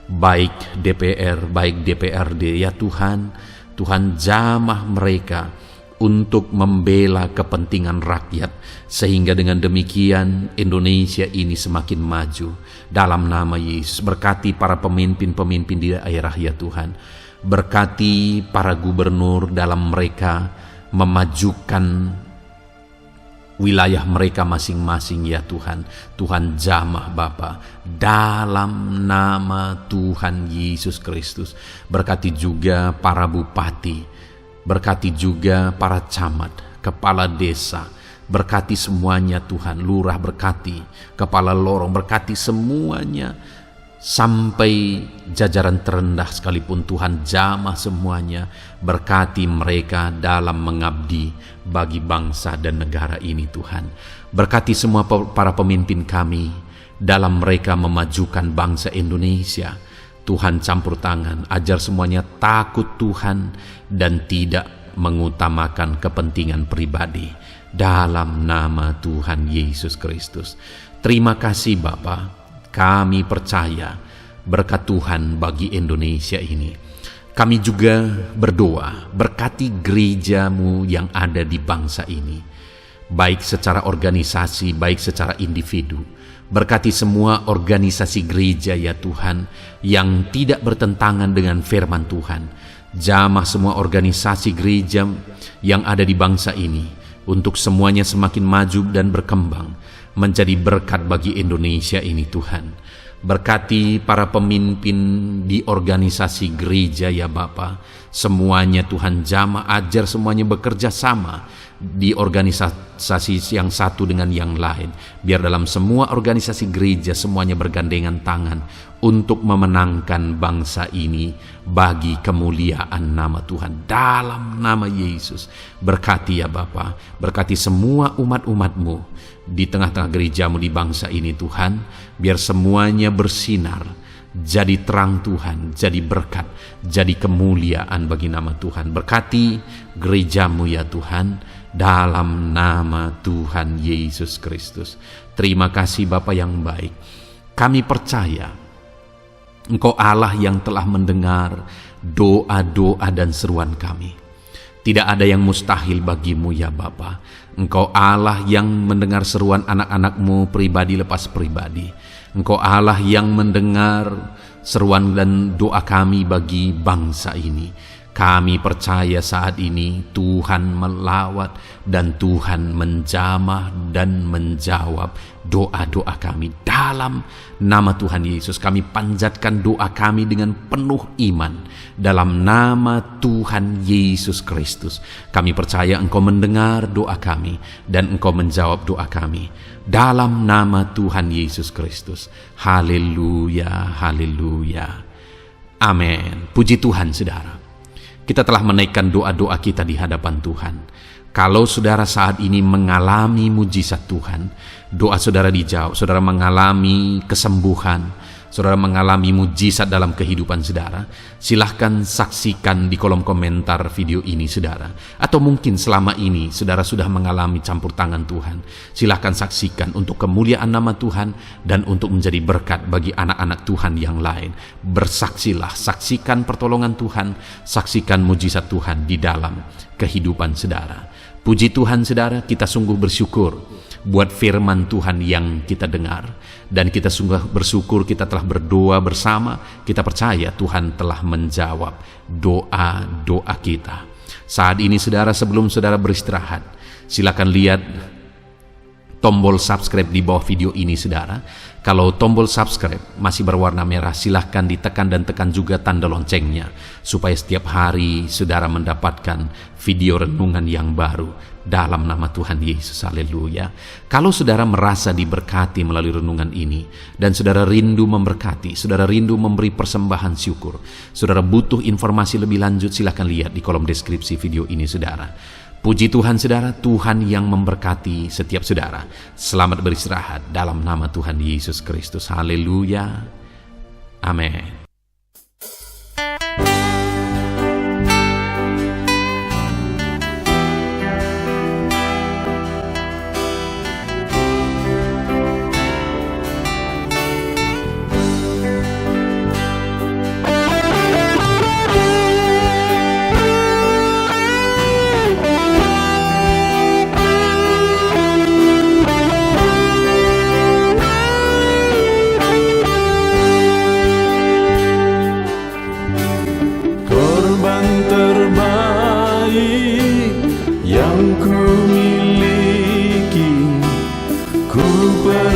baik DPR, baik DPRD ya Tuhan. Tuhan, jamah mereka untuk membela kepentingan rakyat, sehingga dengan demikian Indonesia ini semakin maju. Dalam nama Yesus, berkati para pemimpin-pemimpin di daerah ya Tuhan. Berkati para gubernur dalam mereka memajukan wilayah mereka masing-masing ya Tuhan. Tuhan, jamah Bapa dalam nama Tuhan Yesus Kristus. Berkati juga para bupati, berkati juga para camat, kepala desa, berkati semuanya Tuhan. Lurah berkati, kepala lorong berkati semuanya, sampai jajaran terendah sekalipun Tuhan, jamah semuanya. Berkati mereka dalam mengabdi bagi bangsa dan negara ini Tuhan. Berkati semua para pemimpin kami dalam mereka memajukan bangsa Indonesia. Tuhan, campur tangan, ajar semuanya takut Tuhan dan tidak mengutamakan kepentingan pribadi. Dalam nama Tuhan Yesus Kristus. Terima kasih Bapa. Kami percaya berkat Tuhan bagi Indonesia ini. Kami juga berdoa, berkati gereja-Mu yang ada di bangsa ini, baik secara organisasi, baik secara individu. Berkati semua organisasi gereja ya Tuhan, yang tidak bertentangan dengan firman Tuhan. Jamah semua organisasi gereja yang ada di bangsa ini, untuk semuanya semakin maju dan berkembang, menjadi berkat bagi Indonesia ini Tuhan. Berkati para pemimpin di organisasi gereja ya Bapa. Semuanya Tuhan, jamah, ajar semuanya bekerja sama di organisasi yang satu dengan yang lain. Biar dalam semua organisasi gereja semuanya bergandengan tangan untuk memenangkan bangsa ini bagi kemuliaan nama Tuhan. Dalam nama Yesus, berkati ya Bapa, berkati semua umat-umat-Mu di tengah-tengah gerejamu di bangsa ini Tuhan, biar semuanya bersinar, jadi terang Tuhan, jadi berkat, jadi kemuliaan bagi nama Tuhan. Berkati gerejamu ya Tuhan, dalam nama Tuhan Yesus Kristus. Terima kasih Bapa yang baik. Kami percaya Engkau Allah yang telah mendengar doa-doa dan seruan kami. Tidak ada yang mustahil bagimu ya Bapa. Engkau Allah yang mendengar seruan anak-anak-Mu pribadi lepas pribadi. Engkau Allah yang mendengar seruan dan doa kami bagi bangsa ini. Kami percaya saat ini Tuhan melawat dan Tuhan menjamah dan menjawab doa-doa kami. Dalam nama Tuhan Yesus kami panjatkan doa kami dengan penuh iman. Dalam nama Tuhan Yesus Kristus kami percaya Engkau mendengar doa kami dan Engkau menjawab doa kami. Dalam nama Tuhan Yesus Kristus. Haleluya, haleluya. Amin. Puji Tuhan saudara. Kita telah menaikkan doa-doa kita di hadapan Tuhan. Kalau saudara saat ini mengalami mujizat Tuhan, doa saudara dijawab, saudara mengalami kesembuhan, saudara mengalami mujizat dalam kehidupan saudara, silahkan saksikan di kolom komentar video ini saudara. Atau mungkin selama ini saudara sudah mengalami campur tangan Tuhan, silahkan saksikan untuk kemuliaan nama Tuhan dan untuk menjadi berkat bagi anak-anak Tuhan yang lain. Bersaksilah, saksikan pertolongan Tuhan, saksikan mujizat Tuhan di dalam kehidupan saudara. Puji Tuhan saudara, kita sungguh bersyukur buat firman Tuhan yang kita dengar. Dan kita sungguh bersyukur kita telah berdoa bersama. Kita percaya Tuhan telah menjawab doa-doa kita. Saat ini saudara, sebelum saudara beristirahat, silakan lihat tombol subscribe di bawah video ini saudara. Kalau tombol subscribe masih berwarna merah, silahkan ditekan dan tekan juga tanda loncengnya, supaya setiap hari saudara mendapatkan video renungan yang baru dalam nama Tuhan Yesus. Haleluya. Kalau saudara merasa diberkati melalui renungan ini, dan saudara rindu memberkati, saudara rindu memberi persembahan syukur, saudara butuh informasi lebih lanjut, silahkan lihat di kolom deskripsi video ini saudara. Puji Tuhan saudara, Tuhan yang memberkati setiap saudara. Selamat beristirahat dalam nama Tuhan Yesus Kristus. Haleluya. Amin.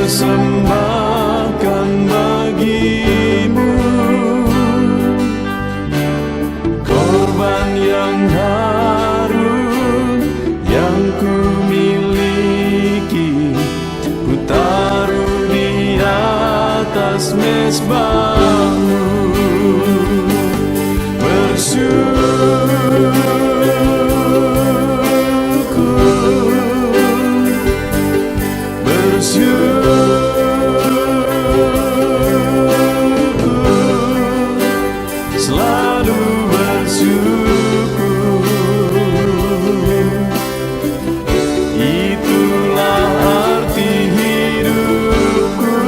Persembahkan bagimu korban yang harum yang ku miliki, ku taruh di atas mezbahmu. Selalu bersyukur, itulah arti hidupku.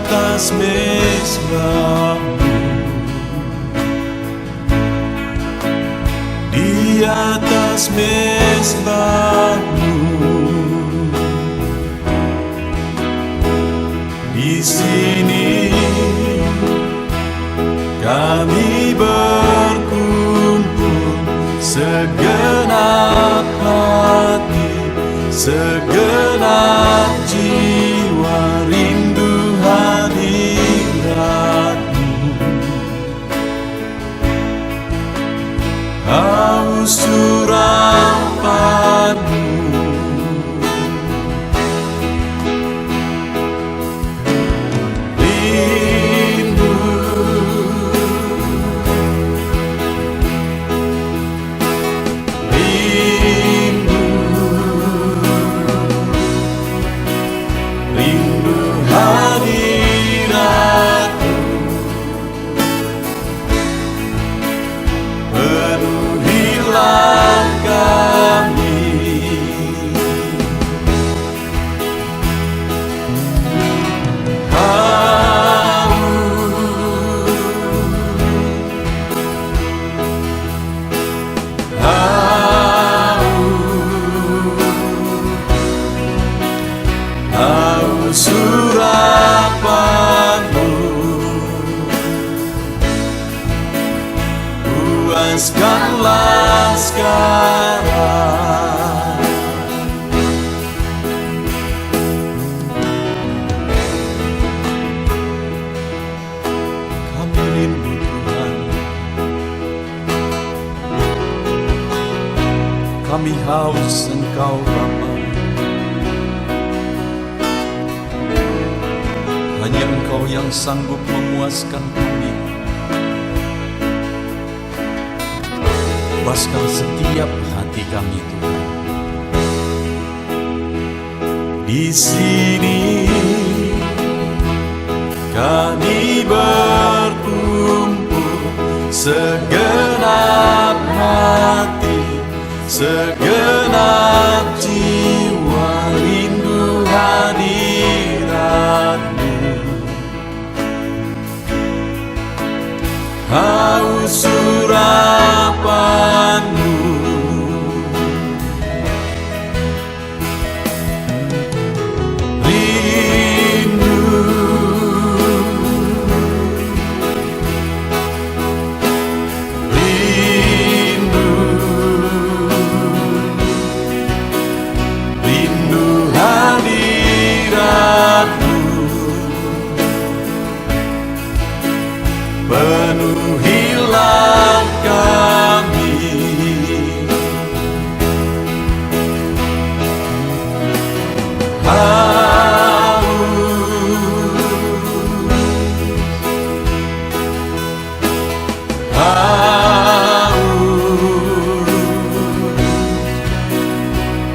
atas mezbahmu, di atas mezbahmu. Di sini kami berkumpul, segenap hati, segenap jiwa, rindu hadiratmu. Haus urapanmu, urapanmu, puaskanlah sekarang. Kami rindu Tuhan, kami haus Engkau Bapa. Hanya Engkau yang sanggup memuaskan kami. Puaskan setiap hati kami Tuhan. Di sini kami berkumpul, segenap hati, segenap jiwa, rindu hadiratmu. Haus urapanmu, rindu, rindu, rindu hadiratmu. Penuhilah kami,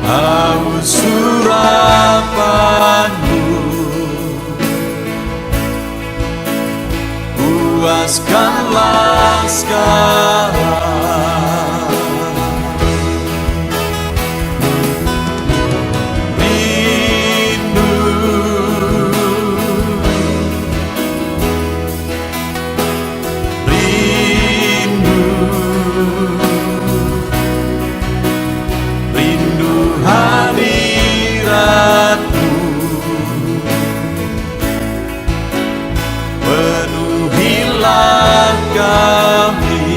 haus urapanmu, puaskanlah sekarang. Rindu, rindu, rindu hadiratmu. Penuhilah kami,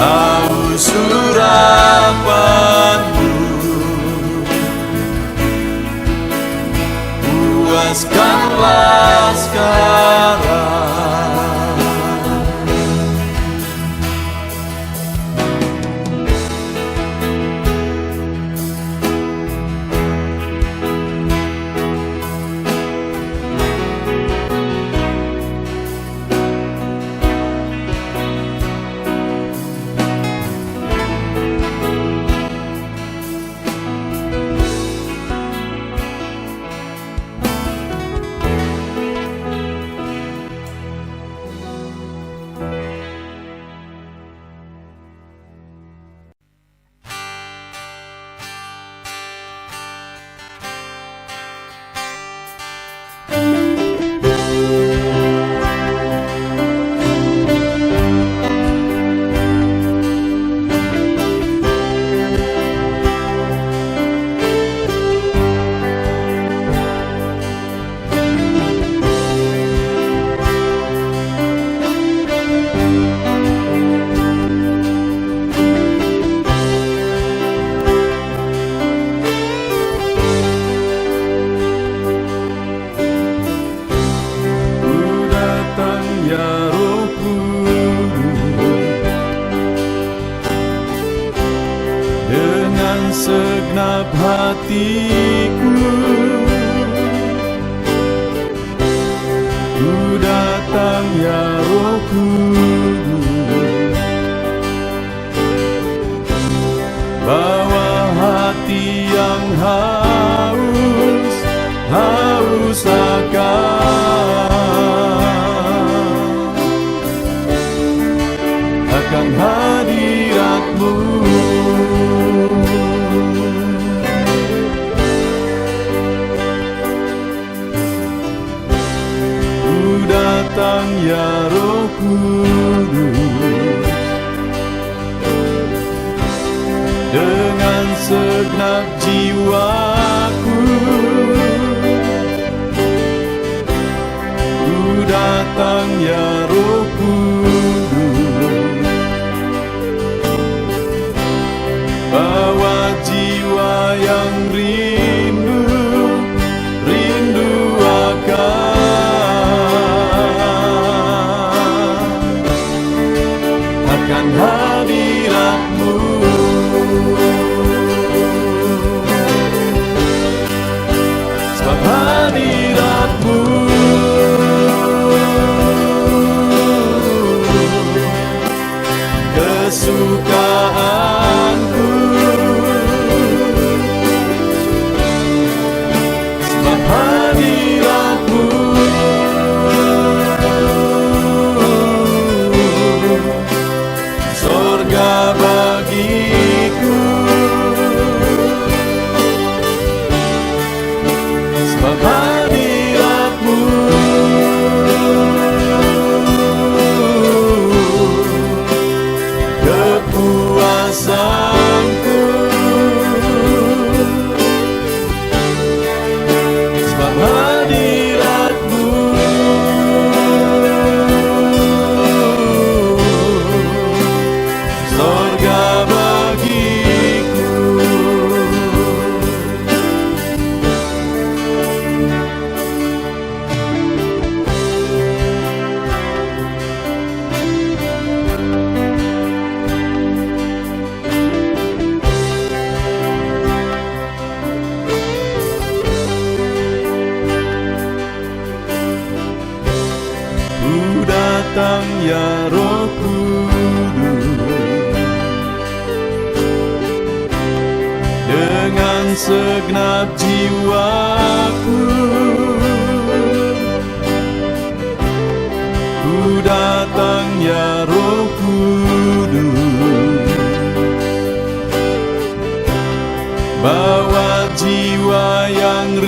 haus urapanmu, puaskanlah sekarang. hatiku. Ku datang ya Roh Kudus, bawa hati yang haus akan hadirat-Mu. Ku datang ya Roh Kudus, dengan segenap jiwaku. Ku datang ya Roh Kudus, bawa jiwa yang rindu akan hadirat-Mu. Sebab hadirat-Mu kesukaanku. Sebab hadirat-Mu surga bagiku. Sebab hadirat-Mu kepuasanku. Sebab hadirat-Mu surga bagiku. Ku datang ya Roh Kudus, dengan segenap jiwaku. Ku datang ya Roh Kudus, bawa jiwa yang